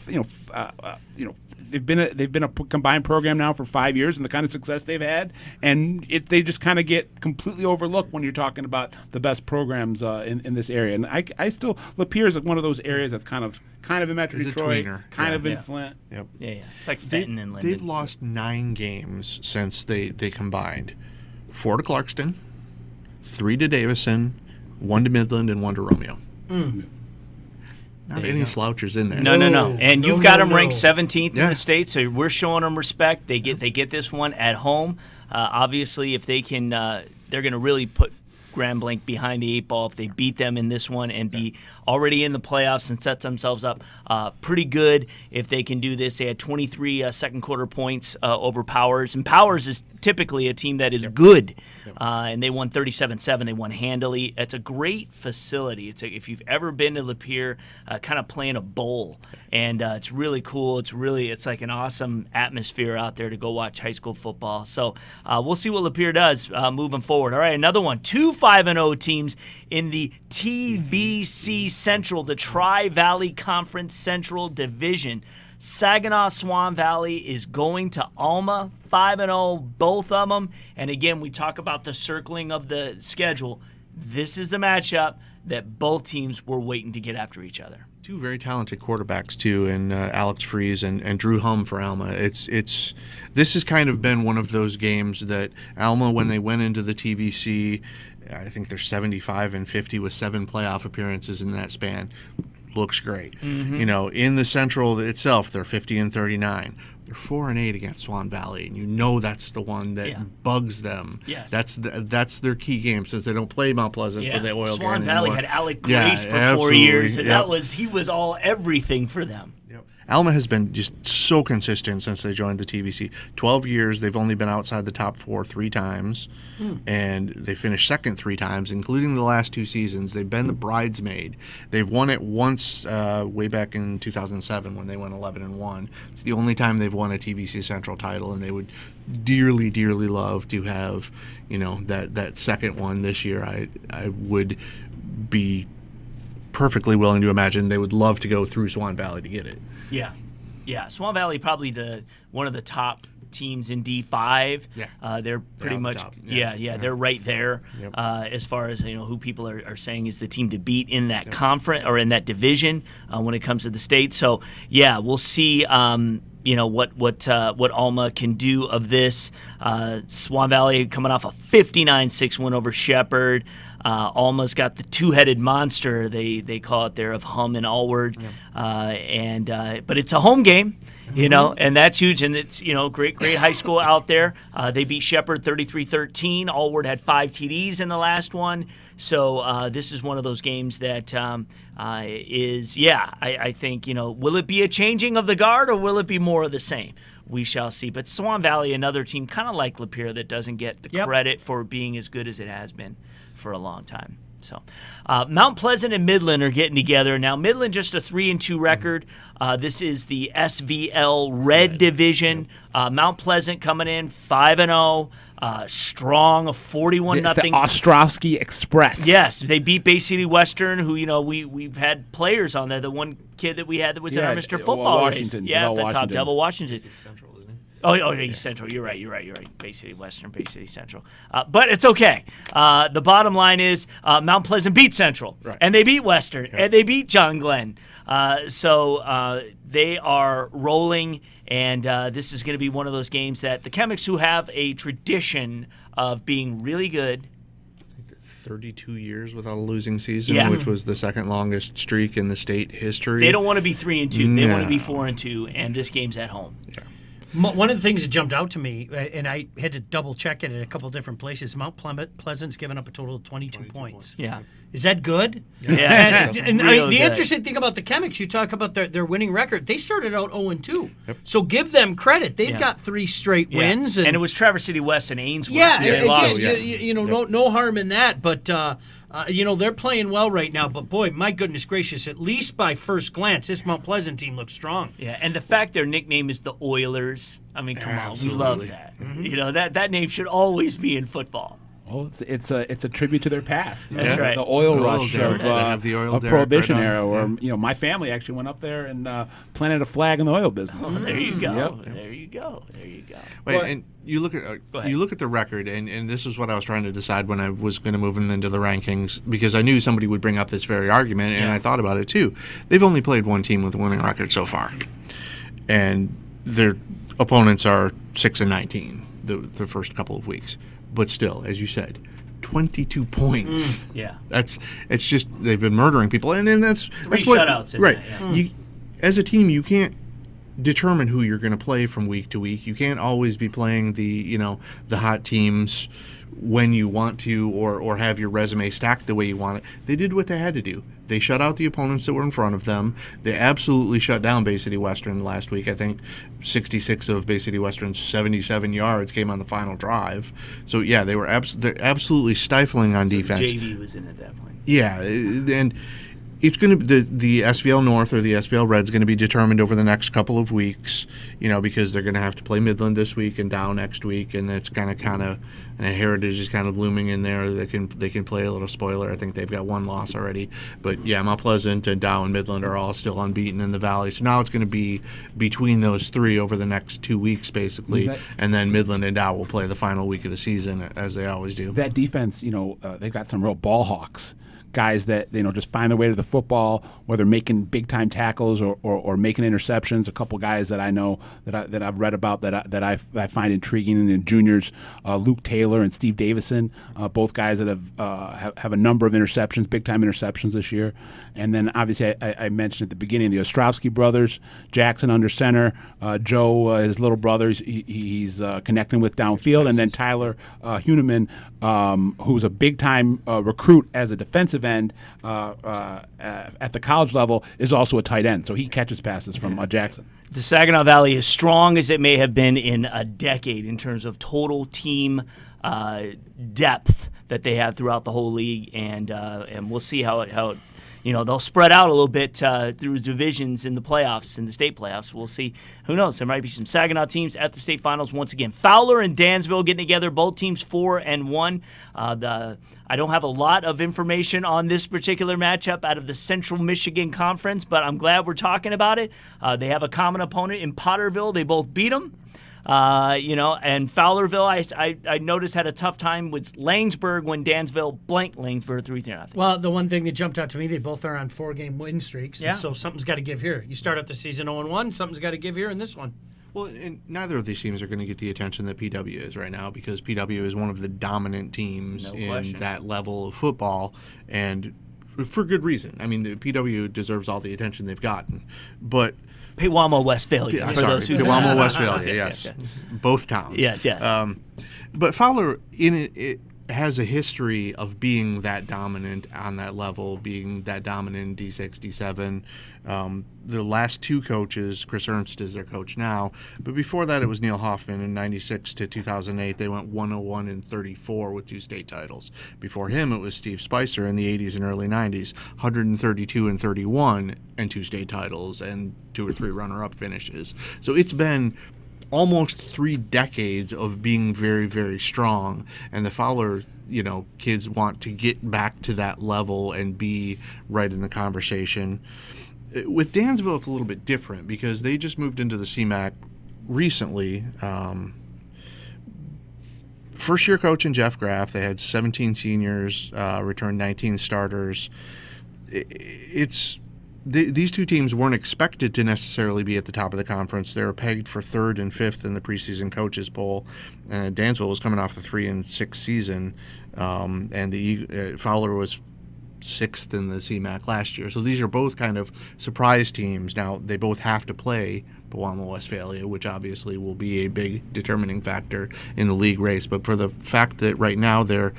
they've been a combined program now for 5 years, and the kind of success they've had, and they just kind of get completely overlooked when you're talking about the best programs in this area. And I still, Lapeer is one of those areas that's kind of in Metro Detroit, kind of in Flint. Yep. Yeah. It's like Fenton and Linden. They've lost 9 games since they combined. 4 to Clarkston, 3 to Davison, 1 to Midland, and 1 to Romeo. Not any slouchers in there. No. And you've got them ranked 17th Yeah. in the state, so we're showing them respect. They get this one at home. Obviously, if they can, they're going to really put Grand Blanc behind the 8 ball if they beat them in this one and be already in the playoffs and set themselves up pretty good if they can do this. They had 23 second quarter points over Powers, and Powers is typically a team that is good, and they won 37-7. They won handily. It's a great facility. If you've ever been to Lapeer, kind of playing a bowl, and it's really cool. It's like an awesome atmosphere out there to go watch high school football. So we'll see what Lapeer does moving forward. All right, another one. 2 5-0 teams in the TVC Central, the Tri-Valley Conference Central Division. Saginaw Swan Valley is going to Alma, 5-0, both of them. And again, we talk about the circling of the schedule. This is the matchup that both teams were waiting to get after each other. 2 very talented quarterbacks too, and Alex Fries and Drew Hum for Alma. This has kind of been one of those games that Alma, when they went into the TVC, I think they're 75-50 with 7 playoff appearances in that span. Looks great. In the Central itself, they're 50-39. They're 4-8 against Swan Valley, and that's the one that bugs them. Yes, that's their key game, since they don't play Mount Pleasant for the Oil Swan Gang Valley anymore. had Alec Grace for 4 years, and he was all everything for them. Alma has been just so consistent since they joined the TVC. 12 years, they've only been outside the top 4 3 times, and they finished second 3 times, including the last 2 seasons. They've been the bridesmaid. They've won it once way back in 2007 when they went 11-1. It's the only time they've won a TVC Central title, and they would dearly, dearly love to have, that second one this year. I would be perfectly willing to imagine they would love to go through Swan Valley to get it. Yeah. Swan Valley probably one of the top teams in D5. They're pretty much top. They're right there as far as who people are saying is the team to beat in that conference or in that division when it comes to the state. So we'll see. What Alma can do of this. Swan Valley coming off a 59-6 win over Shepherd. Alma's got the 2-headed monster, they call it there, of Hum and Allward. But it's a home game, You know, and that's huge, and it's, you know, great high school out there. They beat Shepherd 33-13. Allward had 5 TDs in the last one. So this is one of those games that I think, you know, will it be a changing of the guard or will it be more of the same? We shall see. But Swan Valley, another team kind of like Lapeer that doesn't get the credit for being as good as it has been for a long time. So, Mount Pleasant and Midland are getting together now. Midland just a 3-2 record. This is the SVL Red Division. Mount Pleasant coming in 5-0, strong, 41-0. It's the Ostrowski Express. Yes, they beat Bay City Western, who, you know, we've had players on there. The one kid that we had that was in our Mr. Football Washington, race. Yeah, the Washington. top Devil Washington. Central, isn't it? Oh, East Central. You're right. Bay City Western, Bay City Central. But it's okay. The bottom line is Mount Pleasant beat Central, and they beat Western, and they beat John Glenn. So they are rolling, and this is going to be one of those games that the Chemics, who have a tradition of being really good. 32 years without a losing season, which was the second longest streak in the state history. They don't want to be 3-2. They want to be 4-2, and this game's at home. Yeah. One of the things that jumped out to me, and I had to double check it at a couple of different places, Mount Pleasant's given up a total of 22 points. Yeah. Is that good? Yeah. The interesting thing about the Chemics, you talk about their winning record. They started out 0-2. Yep. So give them credit. They've got 3 straight wins. And it was Traverse City West and Ainsworth. No harm in that. But, they're playing well right now. But, boy, my goodness gracious, at least by first glance, this Mount Pleasant team looks strong. Yeah, and the fact their nickname is the Oilers, I mean, come on, we love that. Mm-hmm. You know, that name should always be in football. Well, it's a tribute to their past. That's right. The oil rush of the Prohibition era, where my family actually went up there and planted a flag in the oil business. Oh, there you go. Yep. There you go. Wait, and you look at the record, and this is what I was trying to decide when I was going to move them into the rankings, because I knew somebody would bring up this very argument, and I thought about it too. They've only played one team with a winning record so far, and their opponents are 6-19 the first couple of weeks. But still, as you said, 22 points. Yeah, it's just they've been murdering people, and then that's shutouts. Right. You, as a team, you can't determine who you're going to play from week to week. You can't always be playing the hot teams when you want to, or have your resume stacked the way you want it. They did what they had to do. They shut out the opponents that were in front of them. They absolutely shut down Bay City Western last week. I think 66 of Bay City Western's 77 yards came on the final drive. So, yeah, they're absolutely stifling on defense. JV was in at that point. Yeah, and it's going to the SVL North or the SVL Red's going to be determined over the next couple of weeks, because they're going to have to play Midland this week and Dow next week, and it's kind of and Heritage is kind of looming in there. They can play a little spoiler. I think they've got 1 loss already, but yeah, Mount Pleasant and Dow and Midland are all still unbeaten in the Valley. So now it's going to be between those 3 over the next 2 weeks basically, and then Midland and Dow will play the final week of the season as they always do. That defense, they've got some real ball hawks. Guys that just find their way to the football, whether making big time tackles or making interceptions. A couple guys that I know that I've read about that I find intriguing, and juniors, Luke Taylor and Steve Davison, both guys that have a number of interceptions, big time interceptions this year. And then obviously I mentioned at the beginning the Ostrowski brothers, Jackson under center, Joe, his little brother, he's connecting with downfield, and then Tyler Huneman, who's a big time recruit as a defensive end at the college level, is also a tight end, so he catches passes from Jackson. The Saginaw Valley is strong as it may have been in a decade in terms of total team depth that they have throughout the whole league, and we'll see how it they'll spread out a little bit through divisions in the playoffs, in the state playoffs. We'll see. Who knows? There might be some Saginaw teams at the state finals once again. Fowler and Dansville getting together, both teams 4-1. I don't have a lot of information on this particular matchup out of the Central Michigan Conference, but I'm glad we're talking about it. They have a common opponent in Potterville. They both beat them. And Fowlerville, I noticed had a tough time with Langsburg when Dansville blanked Langsburg 3-0. Well, the one thing that jumped out to me, they both are on 4-game win streaks, and so something's got to give here. You start out the season 0-1, something's got to give here in this one. Well, and neither of these teams are going to get the attention that PW is right now, because PW is one of the dominant teams that level of football, and for good reason. I mean, the PW deserves all the attention they've gotten, but Pewamo, Westphalia. For sorry, those who Pewamo, Westphalia. Yes, Yes, both towns. Yes. But Fowler it has a history of being that dominant on that level, being that dominant in D6, D7. The last two coaches, Chris Ernst is their coach now, but before that it was Neil Hoffman in 96 to 2008. They went 101 and 34 with 2 state titles. Before him it was Steve Spicer in the 80s and early 90s, 132 and 31 and 2 state titles and 2 or 3 runner-up finishes. So it's been almost 3 decades of being very, very strong, and the Fowler, kids want to get back to that level and be right in the conversation. With Dansville, it's a little bit different because they just moved into the CMAC recently. First-year coach in Jeff Graff. They had 17 seniors, returned 19 starters. These two teams weren't expected to necessarily be at the top of the conference. They were pegged for 3rd and 5th in the preseason coaches poll. And Dansville was coming off the 3-6 season, and the Fowler was 6th in the CMAC last year. So these are both kind of surprise teams. Now they both have to play Pewamo, Westphalia, which obviously will be a big determining factor in the league race. But for the fact that right now they're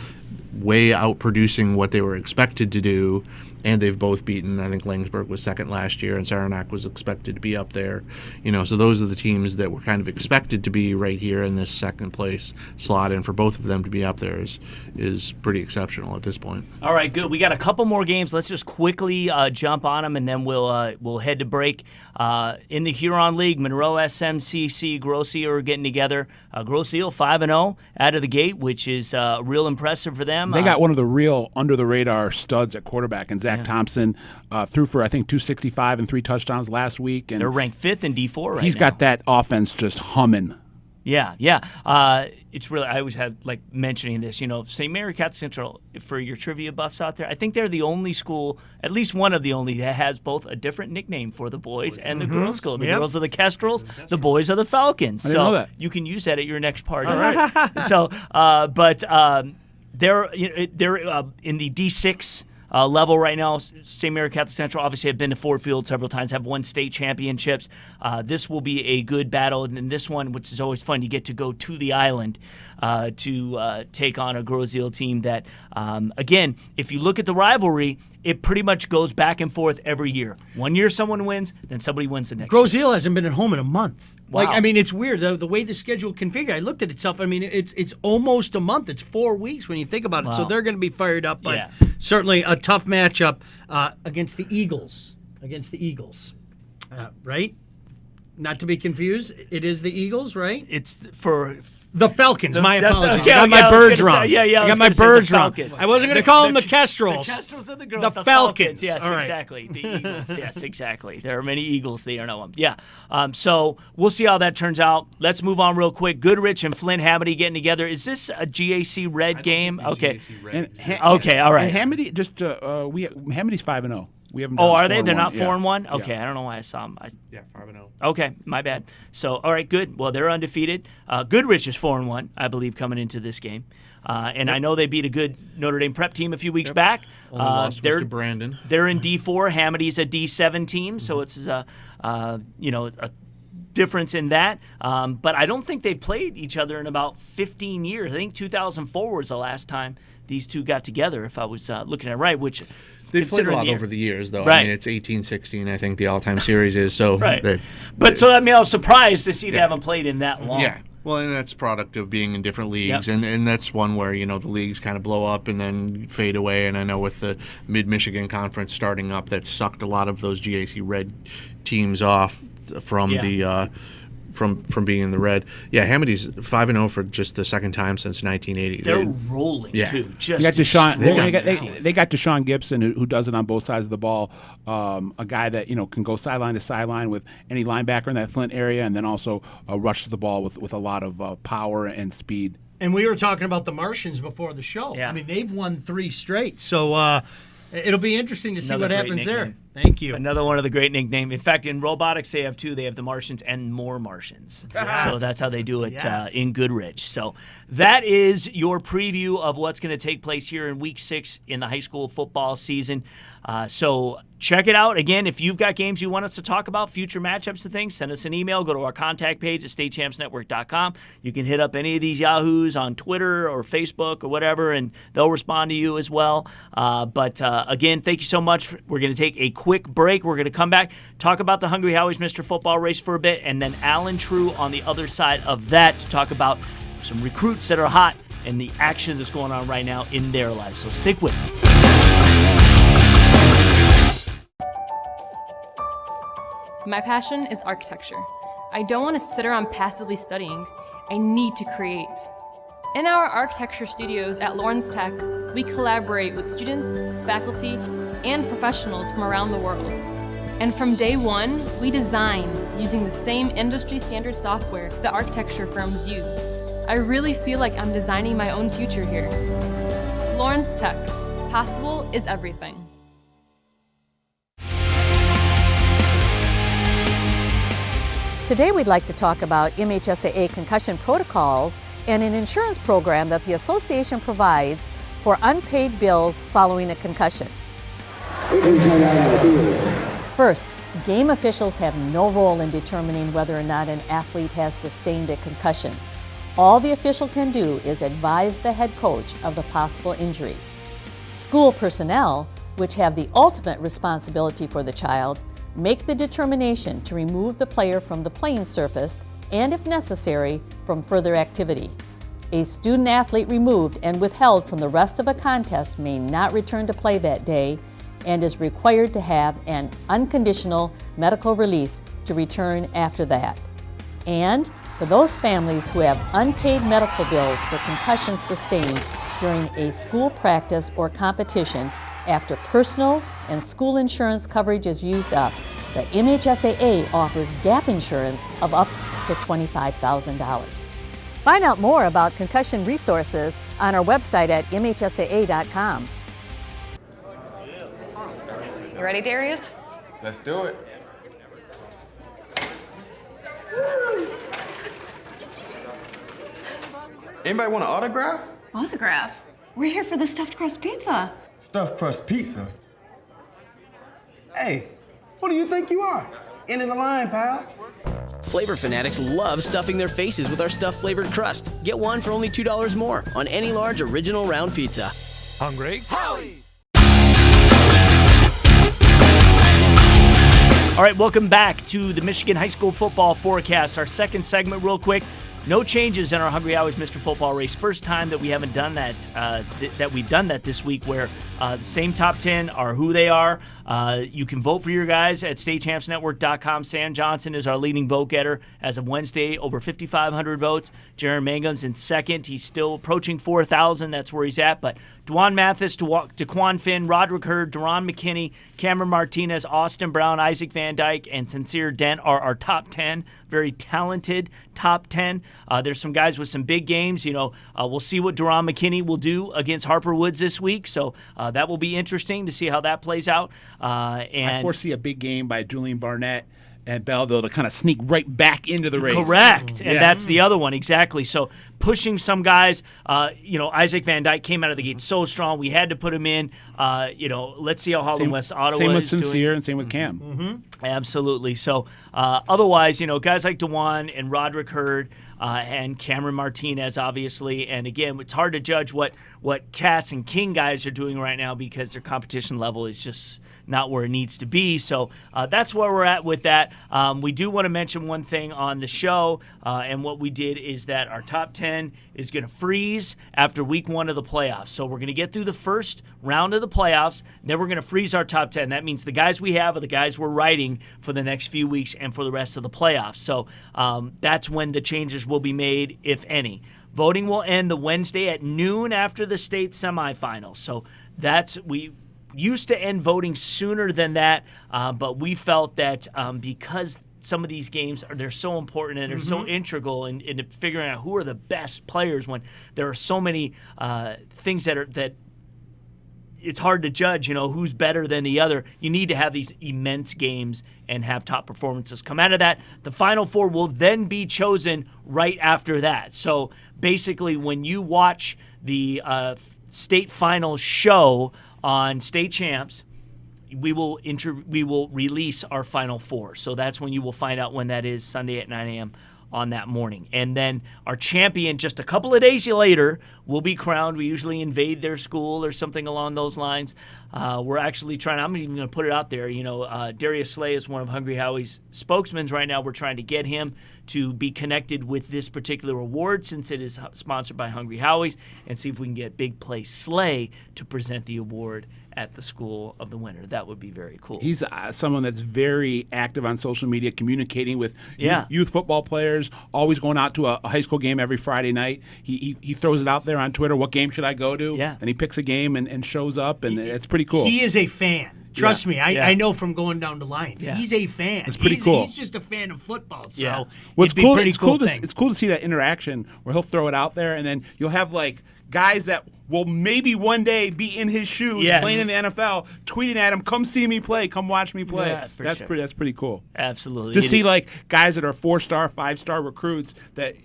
way outproducing what they were expected to do, and they've both beaten, I think Langsburg was 2nd last year, and Saranac was expected to be up there. So those are the teams that were kind of expected to be right here in this 2nd place slot, and for both of them to be up there is pretty exceptional at this point. All right, good. We got a couple more games. Let's just quickly jump on them, and then we'll head to break. In the Huron League, Monroe, SMCC, Grosse Ile are getting together. Grosse Ile 5-0 out of the gate, which is real impressive for them. They got one of the real under-the-radar studs at quarterback, and Zach Thompson threw for, I think, 265 and 3 touchdowns last week. And they're ranked 5th in D4 right He's now. got that offense just humming. Yeah. It's really, I always have mentioning this, St. Mary Catholic Central, for your trivia buffs out there, I think they're the only school, at least one of the only, that has both a different nickname for the boys and the girls' school. The girls are the Kestrels, the boys are the Falcons. I didn't know that. You can use that at your next party. All right. So, they're in the D6 level right now. St. Mary Catholic Central obviously have been to Ford Field several times, have won state championships. This will be a good battle. And then this one, which is always fun, you get to go to the island to take on a Grosse Ile team that, again, if you look at the rivalry, it pretty much goes back and forth every year. One year someone wins, then somebody wins the next Grosse year. Ile hasn't been at home in a month. Wow. It's weird the way the schedule configured. I looked at itself. It's almost a month. It's 4 weeks when you think about it. Wow. So they're going to be fired up. But Yeah. certainly a tough matchup against the Eagles. Right? Not to be confused. It is the Eagles, right? It's for The Falcons. My that's- apologies. okay, I got yeah, I my was birds gonna say- wrong. yeah, I I was got my gonna say the birds wrong. Falcons. I wasn't going to call them the Kestrels. The Kestrels and the girls. The Falcons. Yes, All right. exactly. The Eagles. Yes, exactly. There are many Eagles there. No one. Yeah. So we'll see how that turns out. Let's move on real quick. Goodrich and Flint Hamady getting together. Is this a GAC Red game? Okay. Okay. All right. And Hamady, Hamady's 5-0. We haven't. Oh, are they? They're not 4-1. 4-1. Okay. I don't know why I saw them. Yeah, 5-0. Okay, my bad. So, all right, good. Well, they're undefeated. Goodrich is 4-1, I believe, coming into this game. And I know they beat a good Notre Dame prep team a few weeks back. Only lost was to Brandon. They're in D4. Hamady's a D7 team, so it's a difference in that. But I don't think they've played each other in about 15 years. I think 2004 was the last time these two got together, if I was looking at it right, which They've played a considering lot the- over the years, though. Right. I mean, it's 18-16, I think, the all-time series is. So Right. they- So, I mean, I was surprised to see they haven't played in that long. Yeah. Well, and that's product of being in different leagues, Yep. and that's one where, the leagues kind of blow up and then fade away. And I know with the Mid-Michigan Conference starting up, that sucked a lot of those GAC Red teams off from the from being in the red. Yeah, Hamady's 5-0 for just the second time since 1980. They're rolling, Yeah. too. They Just got Deshaun. destroying They got Deshaun Gibson, who does it on both sides of the ball. A guy that can go sideline to sideline with any linebacker in that Flint area, and then also rush to the ball with a lot of power and speed. And we were talking about the Martians before the show. Yeah. I mean, they've won 3 straight. So it'll be interesting to see Another what great happens nickname. Thank you. Another one of the great nicknames. In fact, in robotics, they have two. They have the Martians and more Martians. So that's how they do it in Goodrich. So that is your preview of what's going to take place here in Week 6 in the high school football season. So check it out. Again, if you've got games you want us to talk about, future matchups and things, send us an email. Go to our contact page at statechampsnetwork.com. You can hit up any of these yahoos on Twitter or Facebook or whatever, and they'll respond to you as well. But again, thank you so much. We're going to take a quick break. We're going to come back, talk about the Hungry Howie's Mr. Football race for a bit, and then Alan True on the other side of that to talk about some recruits that are hot and the action that's going on right now in their lives. So stick with us. My passion is architecture. I don't want to sit around passively studying. I need to create. In our architecture studios at Lawrence Tech, we collaborate with students, faculty, and professionals from around the world. And from day one, we design using the same industry standard software that architecture firms use. I really feel like I'm designing my own future here. Lawrence Tech. Possible is everything. Today we'd like to talk about MHSAA concussion protocols and an insurance program that the association provides for unpaid bills following a concussion. First, game officials have no role in determining whether or not an athlete has sustained a concussion. All the official can do is advise the head coach of the possible injury. School personnel, which have the ultimate responsibility for the child, make the determination to remove the player from the playing surface and, if necessary, from further activity. A student athlete removed and withheld from the rest of a contest may not return to play that day and is required to have an unconditional medical release to return after that. And for those families who have unpaid medical bills for concussions sustained during a school practice or competition after personal and school insurance coverage is used up, the MHSAA offers gap insurance of up to $25,000. Find out more about concussion resources on our website at mhsaa.com. You ready, Darius? Let's do it. Anybody want an autograph? Autograph? We're here for the stuffed crust pizza. Stuffed crust pizza? Hey, who do you think you are? End of the line, pal. Flavor fanatics love stuffing their faces with our stuffed flavored crust. Get one for only $2 more on any large original round pizza. Hungry? Howie's! All right, welcome back to the Michigan High School Football Forecast. Our second segment, real quick. No changes in our Hungry Howie's Mr. Football race. First time that we haven't done that, that we've done that this week, where the same top 10 are who they are. You can vote for your guys at statechampsnetwork.com. Sam Johnson is our leading vote getter as of Wednesday, over 5,500 votes. Jaron Mangum's in second. He's still approaching 4,000. That's where he's at. But Dwan Mathis, DeQuan Finn, Roderick Hurd, Deron McKinney, Cameron Martinez, Austin Brown, Isaac Van Dyke, and Sincere Dent are our top 10. Very talented top 10. There's some guys with some big games. We'll see what Deron McKinney will do against Harper Woods this week. So that will be interesting to see how that plays out. And I foresee a big game by Julian Barnett and Belleville to kind of sneak right back into the race. Correct. And that's the other one, exactly. So pushing some guys, Isaac Van Dyke came out of the gate so strong. We had to put him in. Let's see how Holland West Ottawa is doing. Same with Sincere and same with Cam. Mm-hmm. Absolutely. So otherwise, guys like DeJuan and Roderick Hurd and Cameron Martinez, obviously. And again, it's hard to judge what Cass and King guys are doing right now because their competition level is just not where it needs to be. So that's where we're at with that. We do want to mention one thing on the show, and what we did is that our top 10 is going to freeze after week 1 of the playoffs. So we're going to get through the first round of the playoffs, then we're going to freeze our top 10. That means the guys we have are the guys we're writing for the next few weeks and for the rest of the playoffs. So that's when the changes will be made, if any. Voting will end the Wednesday at noon after the state semifinals. So we used to end voting sooner than that, but we felt that because some of these games they're so important and they're so integral in figuring out who are the best players when there are so many things that it's hard to judge, who's better than the other. You need to have these immense games and have top performances come out of that. The Final Four will then be chosen right after that. So basically, when you watch the state final show on State Champs, we will release our Final Four. So that's when you will find out when that is, Sunday at 9 a.m. on that morning. And then our champion just a couple of days later will be crowned. We usually invade their school or something along those lines. We're actually trying, I'm even going to put it out there, Darius Slay is one of Hungry Howie's spokesmen right now. We're trying to get him to be connected with this particular award since it is sponsored by Hungry Howie's, and see if we can get Big Play Slay to present the award at the school of the winner. That would be very cool. He's someone that's very active on social media, communicating with youth football players, always going out to a high school game every Friday night. He throws it out there on Twitter, what game should I go to? Yeah. And he picks a game and shows up, and it's pretty cool. He is a fan. Trust me, I know from going down to Lions. Yeah. He's a fan. It's pretty cool. He's just a fan of football. So Yeah. What's it'd be a cool? pretty It's cool cool. thing. It's cool to see that interaction where he'll throw it out there, and then you'll have like guys that will maybe one day be in his shoes playing in the NFL, tweeting at him, "Come see me play, come watch me play." Yeah, for sure. That's pretty cool. Absolutely. To see like guys that are 4-star, 5-star recruits that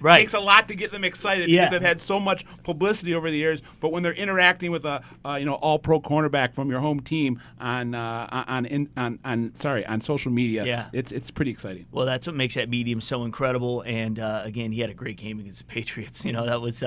takes a lot to get them excited because they've had so much publicity over the years. But when they're interacting with a all-pro cornerback from your home team on social media, it's pretty exciting. Well, that's what makes that medium so incredible. And again, he had a great game against the Patriots. That was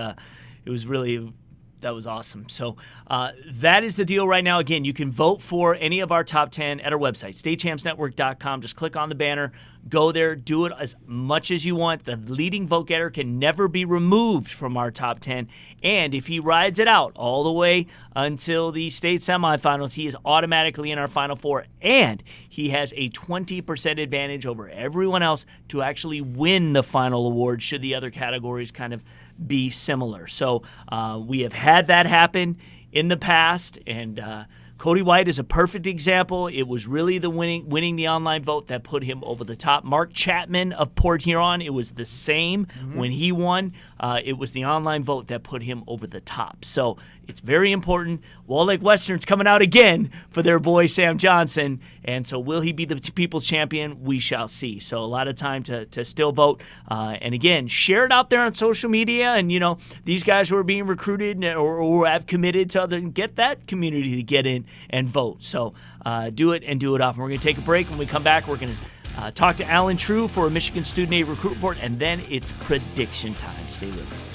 that was awesome. So that is the deal right now. Again, you can vote for any of our top 10 at our website, statechampsnetwork.com. Just click on the banner, go there, do it as much as you want. The leading vote getter can never be removed from our top 10. And if he rides it out all the way until the state semifinals, he is automatically in our Final Four. And he has a 20% advantage over everyone else to actually win the final award should the other categories kind of be similar. So we have had that happen in the past, and Cody White is a perfect example. It was really the winning the online vote that put him over the top. Mark Chapman of Port Huron, it was the same when he won. It was the online vote that put him over the top. So it's very important. Walled Lake Western's coming out again for their boy Sam Johnson, and so will he be the people's champion? We shall see. So a lot of time to still vote. And again, share it out there on social media, and these guys who are being recruited or have committed to other, get that community to get in and vote. So do it and do it often. We're going to take a break. When we come back, we're going to talk to Alan True for a Michigan Student Aid Recruit Report, and then it's prediction time. Stay with us.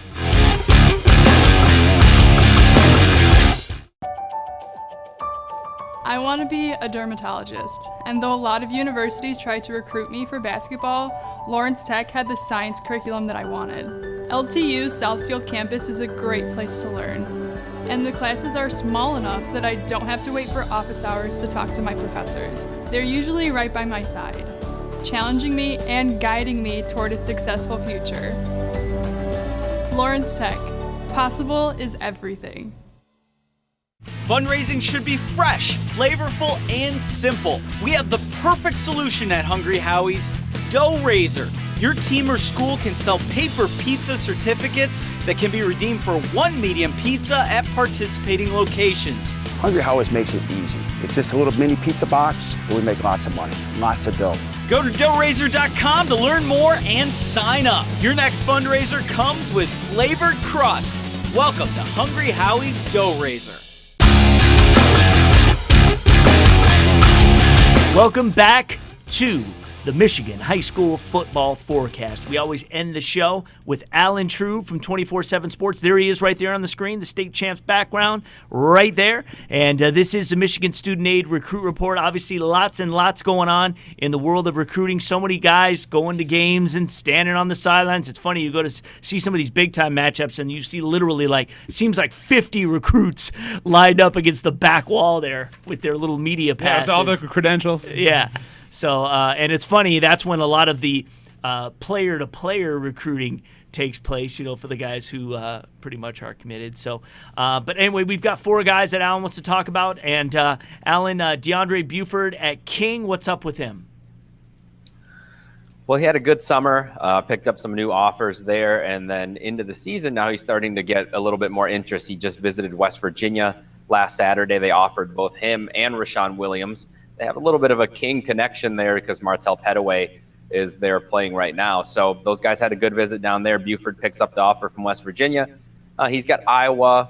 I want to be a dermatologist, and though a lot of universities tried to recruit me for basketball, Lawrence Tech had the science curriculum that I wanted. LTU's Southfield campus is a great place to learn, and the classes are small enough that I don't have to wait for office hours to talk to my professors. They're usually right by my side, challenging me and guiding me toward a successful future. Lawrence Tech. Possible is everything. Fundraising should be fresh, flavorful, and simple. We have the perfect solution at Hungry Howie's, Dough Raiser. Your team or school can sell paper pizza certificates that can be redeemed for one medium pizza at participating locations. Hungry Howie's makes it easy. It's just a little mini pizza box, but we make lots of money, lots of dough. Go to doughraiser.com to learn more and sign up. Your next fundraiser comes with flavored crust. Welcome to Hungry Howie's Dough Raiser. Welcome back to the Michigan High School Football Forecast. We always end the show with Alan True from 24/7 Sports. There he is right there on the screen, the state champs background right there. And this is the Michigan Student Aid Recruit Report. Obviously, lots and lots going on in the world of recruiting. So many guys going to games and standing on the sidelines. It's funny, you go to see some of these big-time matchups, and you see literally it seems like 50 recruits lined up against the back wall there with their little media passes. Yeah, with all the credentials. Yeah. So, and it's funny, that's when a lot of the player-to-player recruiting takes place, for the guys who pretty much are committed. So, but anyway, we've got 4 guys that Alan wants to talk about. And Alan, DeAndre Buford at King, what's up with him? Well, he had a good summer, picked up some new offers there, and then into the season, now he's starting to get a little bit more interest. He just visited West Virginia last Saturday. They offered both him and Rashawn Williams. They have a little bit of a King connection there because Martell Pettaway is there playing right now. So those guys had a good visit down there. Buford picks up the offer from West Virginia. He's got Iowa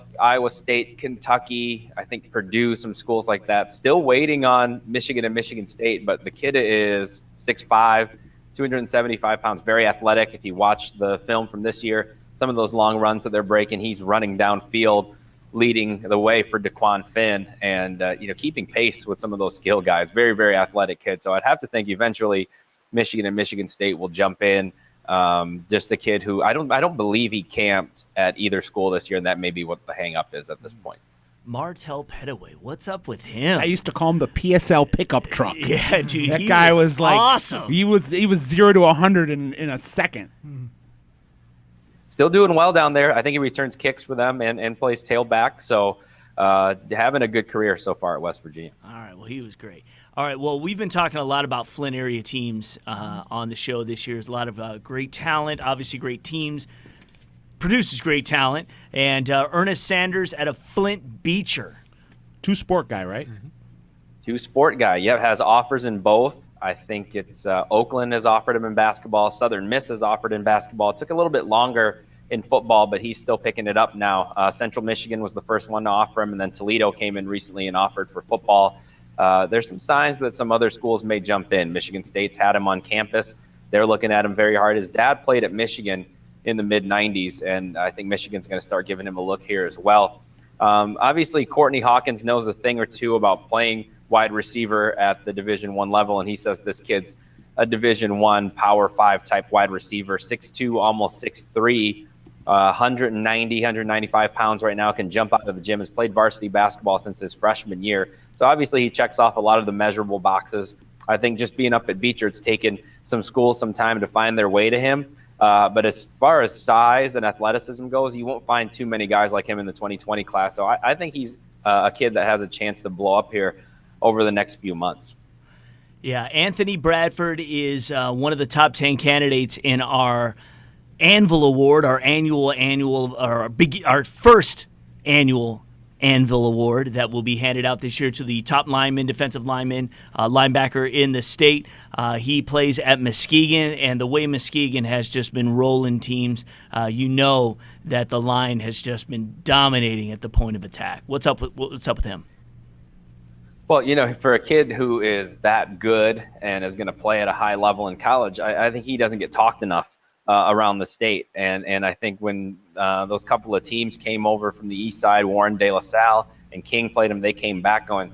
State, Kentucky, I think Purdue, some schools like that. Still waiting on Michigan and Michigan State, but the kid is 6'5", 275 pounds, very athletic. If you watch the film from this year, some of those long runs that they're breaking, he's running downfield, leading the way for DeQuan Finn, and keeping pace with some of those skill guys. Very, very athletic kid. So I'd have to think eventually Michigan and Michigan State will jump in. Just a kid who I don't believe he camped at either school this year, and that may be what the hang up is at this point. Martell Pettaway, what's up with him? I used to call him the PSL pickup truck. Yeah, dude. That guy was like awesome. He was 0 to 100 in a second. Still doing well down there. I think he returns kicks for them and plays tailback. So having a good career so far at West Virginia. All right, well, he was great. All right, well, we've been talking a lot about Flint area teams on the show this year. There's a lot of great talent, obviously great teams, produces great talent. And Ernest Sanders at a Flint Beecher. Two-sport guy, right? Mm-hmm. Two-sport guy, yeah, has offers in both. I think it's Oakland has offered him in basketball. Southern Miss has offered in basketball. It took a little bit longer in football, but he's still picking it up now. Central Michigan was the first one to offer him, and then Toledo came in recently and offered for football. There's some signs that some other schools may jump in. Michigan State's had him on campus. They're looking at him very hard. His dad played at Michigan in the mid-'90s, and I think Michigan's going to start giving him a look here as well. Obviously, Courtney Hawkins knows a thing or two about playing wide receiver at the Division I level, and he says this kid's a Division I Power 5 type wide receiver, 6'2", almost 6'3", 190, 195 pounds right now, can jump out of the gym, has played varsity basketball since his freshman year. So obviously he checks off a lot of the measurable boxes. I think just being up at Beecher, it's taken some schools some time to find their way to him. But as far as size and athleticism goes, you won't find too many guys like him in the 2020 class. So I think he's a kid that has a chance to blow up here over the next few months. Yeah, Anthony Bradford is one of the top 10 candidates in our Anvil Award, our first annual Anvil Award that will be handed out this year to the top lineman, defensive lineman, linebacker in the state. He plays at Muskegon, and the way Muskegon has just been rolling teams, you know that the line has just been dominating at the point of attack. What's up with him? Well, for a kid who is that good and is going to play at a high level in college, I think he doesn't get talked enough around the state. And I think when those couple of teams came over from the east side, Warren, De La Salle, and King played him, they came back going,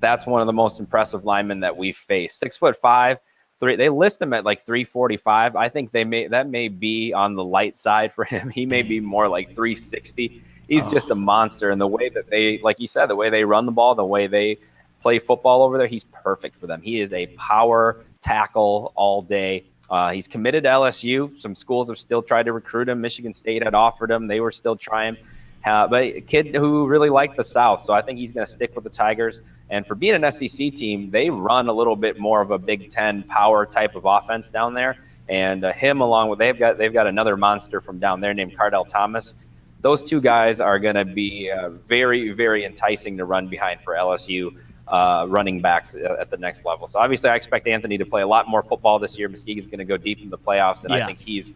that's one of the most impressive linemen that we've faced. 6'5", they list him at like 345. I think that may be on the light side for him. He may be more like 360. He's just a monster. And the way that they, like you said, the way they run the ball, the way they play football over there, he's perfect for them. He is a power tackle all day. He's committed to LSU. Some schools have still tried to recruit him. Michigan State had offered him. They were still trying. But a kid who really liked the South. So I think he's going to stick with the Tigers. And for being an SEC team, they run a little bit more of a Big Ten power type of offense down there. And him along with they've got another monster from down there named Cardell Thomas. Those two guys are going to be very, very enticing to run behind for LSU. Running backs at the next level. So obviously I expect Anthony to play a lot more football this year. Muskegon's going to go deep in the playoffs, and I think he's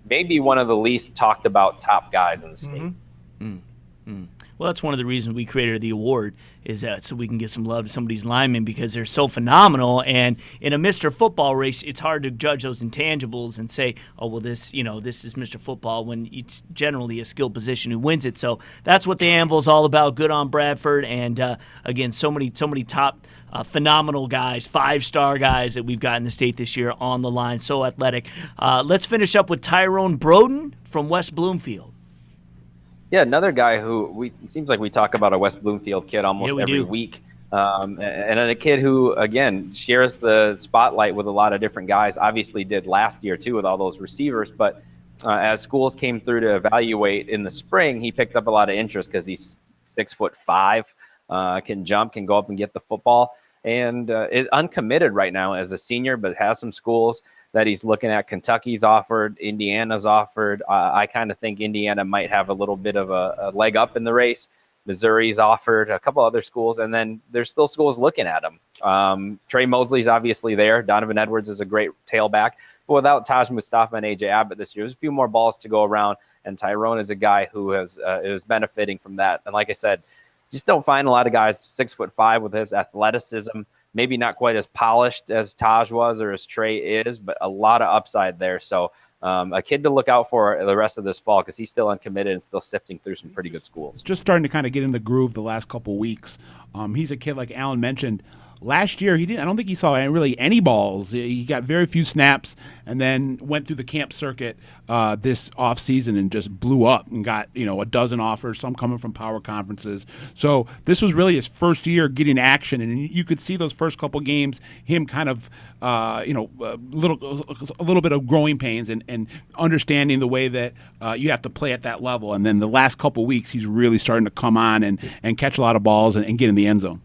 maybe one of the least talked about top guys in the state. Mm-hmm. Mm-hmm. Well, that's one of the reasons we created the award, is that so we can give some love to some of these linemen because they're so phenomenal. And in a Mr. Football race, it's hard to judge those intangibles and say, oh, well, this is Mr. Football, when it's generally a skill position who wins it. So that's what the Anvil's all about. Good on Bradford. And again, so many top phenomenal guys, 5-star guys that we've got in the state this year on the line. So athletic. Let's finish up with Tyrone Broden from West Bloomfield. Yeah, another guy who it seems like we talk about a West Bloomfield kid almost every week. And a kid who, again, shares the spotlight with a lot of different guys, obviously did last year too with all those receivers. But as schools came through to evaluate in the spring, he picked up a lot of interest because he's 6'5", can jump, can go up and get the football, and is uncommitted right now as a senior, but has some schools that he's looking at. Kentucky's offered, Indiana's offered. I kind of think Indiana might have a little bit of a leg up in the race. Missouri's offered, a couple other schools, and then there's still schools looking at him. Trey Mosley's obviously there. Donovan Edwards is a great tailback. But without Taj Mustafa and A.J. Abbott this year, there's a few more balls to go around, and Tyrone is a guy who is benefiting from that. And like I said, just don't find a lot of guys 6'5" with his athleticism. Maybe not quite as polished as Taj was or as Trey is, but a lot of upside there. So a kid to look out for the rest of this fall because he's still uncommitted and still sifting through some pretty good schools. Just starting to kind of get in the groove the last couple weeks. He's a kid, like Alan mentioned. Last year, I don't think he saw really any balls. He got very few snaps and then went through the camp circuit this offseason and just blew up and got, a dozen offers, some coming from power conferences. So this was really his first year getting action, and you could see those first couple games, him kind of, a little bit of growing pains and understanding the way that you have to play at that level. And then the last couple weeks, he's really starting to come on and catch a lot of balls and get in the end zone.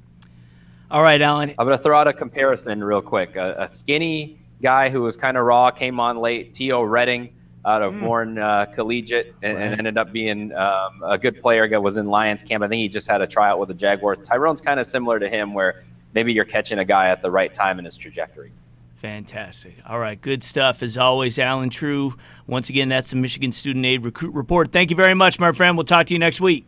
All right, Alan. I'm going to throw out a comparison real quick. A skinny guy who was kind of raw came on late, T.O. Redding out of Warren Collegiate and ended up being a good player. Was in Lions camp. I think he just had a tryout with the Jaguars. Tyrone's kind of similar to him where maybe you're catching a guy at the right time in his trajectory. Fantastic. All right, good stuff as always, Alan True. Once again, that's the Michigan Student Aid Recruit Report. Thank you very much, my friend. We'll talk to you next week.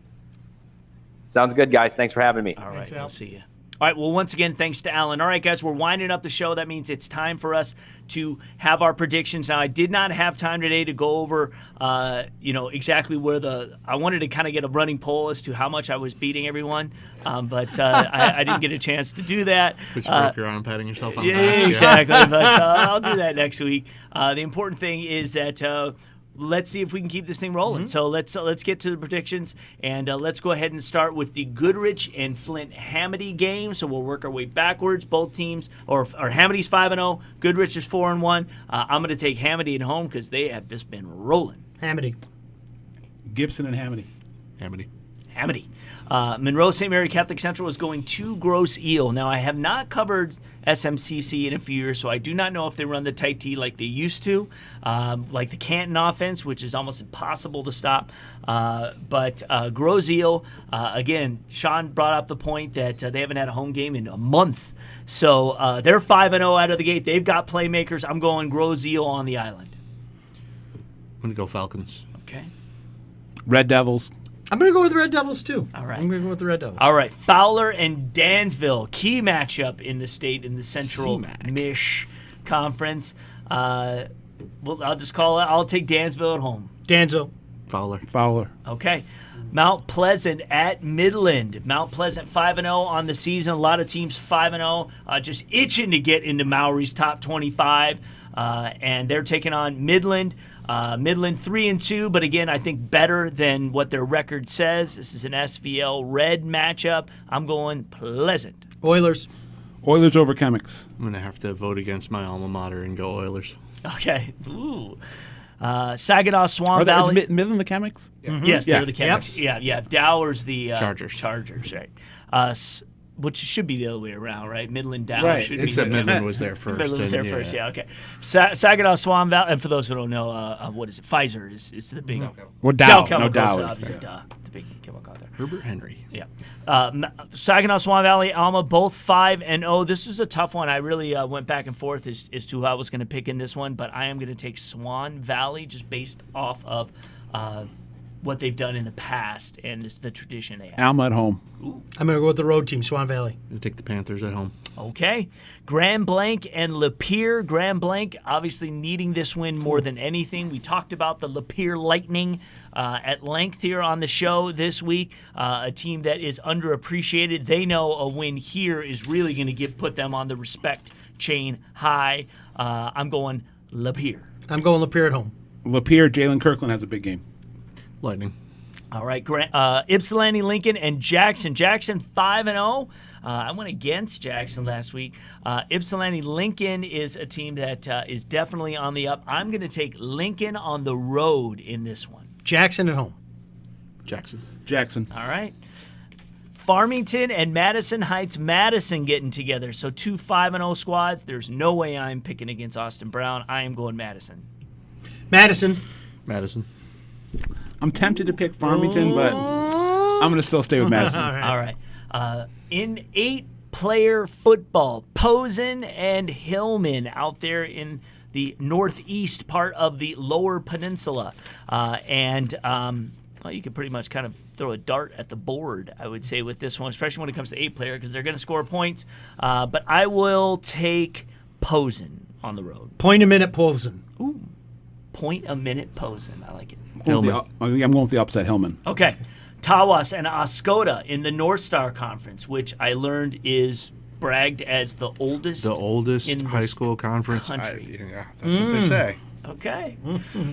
Sounds good, guys. Thanks for having me. All right, I'll see you. All right, well, once again, thanks to Alan. All right, guys, we're winding up the show. That means it's time for us to have our predictions. Now, I did not have time today to go over, exactly where I wanted to kind of get a running poll as to how much I was beating everyone, but I didn't get a chance to do that. But you broke your arm patting yourself on the back. Yeah, exactly, but I'll do that next week. The important thing is that let's see if we can keep this thing rolling. Mm-hmm. So let's get to the predictions, and let's go ahead and start with the Goodrich and Flint Hamady game. So we'll work our way backwards. Both teams, or Hamady's 5-0, Goodrich is 4-1. I'm going to take Hamady at home because they have just been rolling. Hamady. Gibson and Hamady. Hamady. Monroe St. Mary Catholic Central is going to Grosse Ile. Now, I have not covered SMCC in a few years, so I do not know if they run the tight T like they used to, like the Canton offense, which is almost impossible to stop. But Grosse Ile, again, Sean brought up the point that they haven't had a home game in a month. So they're 5-0 out of the gate. They've got playmakers. I'm going Grosse Ile on the island. I'm going to go Falcons. Okay. Red Devils. I'm going to go with the Red Devils, too. All right. I'm going to go with the Red Devils. All right. Fowler and Dansville. Key matchup in the state in the Central Mich Conference. I'll just call it. I'll take Dansville at home. Dansville. Fowler. Okay. Mount Pleasant at Midland. Mount Pleasant 5-0 on the season. A lot of teams 5-0, just itching to get into Maury's top 25. And they're taking on Midland. Midland 3-2, but again, I think better than what their record says. This is an SVL red matchup. I'm going Pleasant. Oilers over Chemics. I'm going to have to vote against my alma mater and go Oilers. Okay. Ooh. Saginaw Swan Valley. Is Midland the Chemics? Yeah. Mm-hmm. Yes, they're the Chemics. Yep. Yeah. Dower's the Chargers, right. Which should be the other way around, right? Midland down. Right. Should Except be Midland was there first. Midland was there first, yeah, okay. Saginaw Swan Valley, and for those who don't know, what is it? Pfizer is the big... Or Dow. Dow No, Dow. obviously, the big chemical out there. Herbert Henry. Yeah. Saginaw Swan Valley, Alma, both 5-0. This was a tough one. I really went back and forth as to who I was going to pick in this one, but I am going to take Swan Valley just based off of what they've done in the past and the tradition they have. Alma at home. Ooh. I'm going to go with the road team, Swan Valley. I'm going to take the Panthers at home. Okay. Grand Blanc and Lapeer. Grand Blanc obviously needing this win more than anything. We talked about the Lapeer Lightning at length here on the show this week. A team that is underappreciated. They know a win here is really going to put them on the respect chain high. I'm going Lapeer. I'm going Lapeer at home. Lapeer, Jalen Kirkland has a big game. Lightning. All right, Ypsilanti, Lincoln, and Jackson. Jackson 5-0. I went against Jackson last week. Ypsilanti, Lincoln is a team that is definitely on the up. I'm going to take Lincoln on the road in this one. Jackson at home. Jackson. All right. Farmington and Madison Heights. Madison getting together. So 2 5-0 squads. There's no way I'm picking against Austin Brown. I am going Madison. Madison. Madison. I'm tempted to pick Farmington, but I'm going to still stay with Madison. All right. In 8-player football, Posen and Hillman out there in the northeast part of the Lower Peninsula. Well, you could pretty much kind of throw a dart at the board, I would say, with this one, especially when it comes to 8-player, because they're going to score points. But I will take Posen on the road. Point a minute, Posen. Ooh, point a minute, Posen. I like it. I'm going with the upset, Hillman. Okay. Tawas and Oscoda in the North Star Conference, which I learned is bragged as the oldest in high school conference. Country. That's what they say. Okay.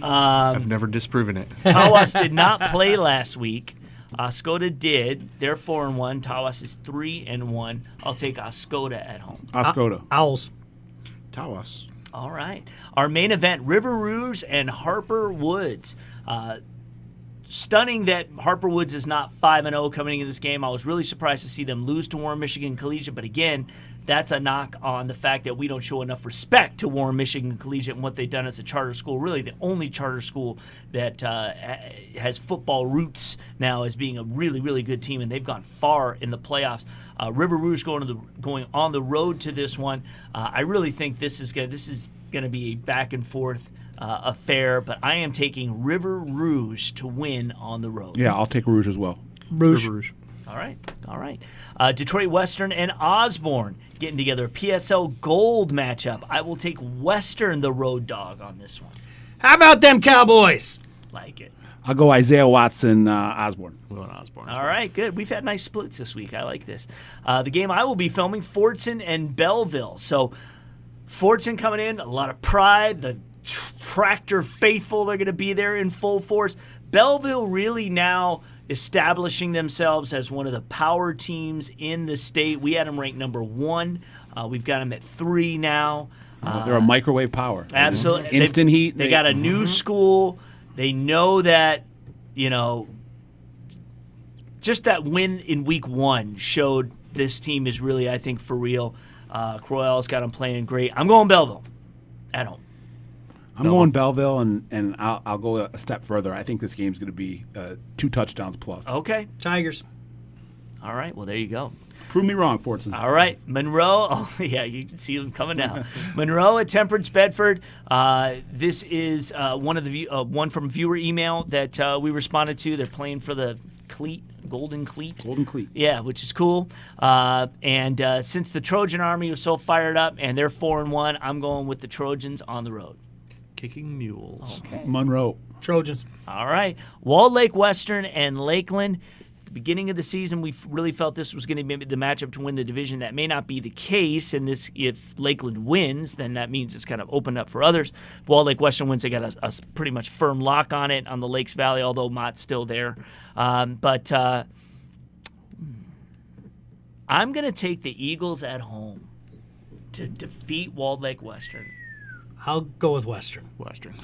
I've never disproven it. Tawas did not play last week. Oscoda did. They're 4-1. Tawas is 3-1. I'll take Oscoda at home. Oscoda. Owls. Tawas. All right. Our main event, River Rouge and Harper Woods. Stunning that Harper Woods is not 5-0 coming into this game. I was really surprised to see them lose to Warren Michigan Collegiate, but again, that's a knock on the fact that we don't show enough respect to Warren Michigan Collegiate and what they've done as a charter school. Really, the only charter school that has football roots now as being a really, really good team, and they've gone far in the playoffs. River Rouge going on the road to this one. I really think this is going to be a back and forth affair, but I am taking River Rouge to win on the road. Yeah, I'll take Rouge as well. Rouge. All right. Detroit Western and Osborne getting together. PSL Gold matchup. I will take Western, the road dog, on this one. How about them Cowboys? Like it. I'll go Isaiah Watson, Osborne. Osborne. All right, good. We've had nice splits this week. I like this. The game I will be filming, Fortson and Belleville. So Fortson coming in, a lot of pride. The Tractor faithful, they're going to be there in full force. Belleville really now establishing themselves as one of the power teams in the state. We had them ranked number 1. We've got them at 3 now. They're a microwave power. Absolutely. Instant heat. They got a new school. They know that, just that win in week 1 showed this team is really, I think, for real. Croyle's got them playing great. I'm going Belleville at home. I'm going Belleville, and I'll go a step further. I think this game's going to be 2 touchdowns plus. Okay. Tigers. All right. Well, there you go. Prove me wrong, Fortson. All right. Monroe. Oh, yeah, you can see them coming down. Monroe at Temperance Bedford. This is one from viewer email that we responded to. They're playing for the Golden Cleat. Golden Cleat. Yeah, which is cool. And since the Trojan Army was so fired up and they're 4-1, I'm going with the Trojans on the road. Kicking mules. Okay. Monroe. Trojans. All right. Walled Lake Western and Lakeland. At the beginning of the season, we really felt this was going to be the matchup to win the division. That may not be the case. And if Lakeland wins, then that means it's kind of opened up for others. Walled Lake Western wins. They got a pretty much firm lock on it on the Lakes Valley, although Mott's still there. But I'm going to take the Eagles at home to defeat Walled Lake Western. I'll go with Western.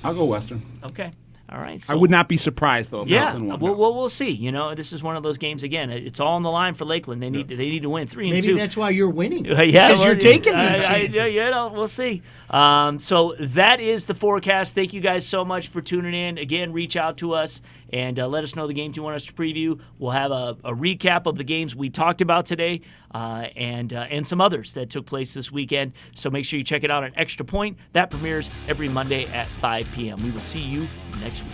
I'll go Western. Okay. All right. I would not be surprised though. If Lakeland won. We'll see. This is one of those games again. It's all on the line for Lakeland. They need to win 3-2. Maybe that's why you're winning. Because you're taking these chances. We'll see. So that is the forecast. Thank you guys so much for tuning in. Again, reach out to us and let us know the games you want us to preview. We'll have a recap of the games we talked about today and some others that took place this weekend. So make sure you check it out on Extra Point. That premieres every Monday at 5 p.m. We will see you next week.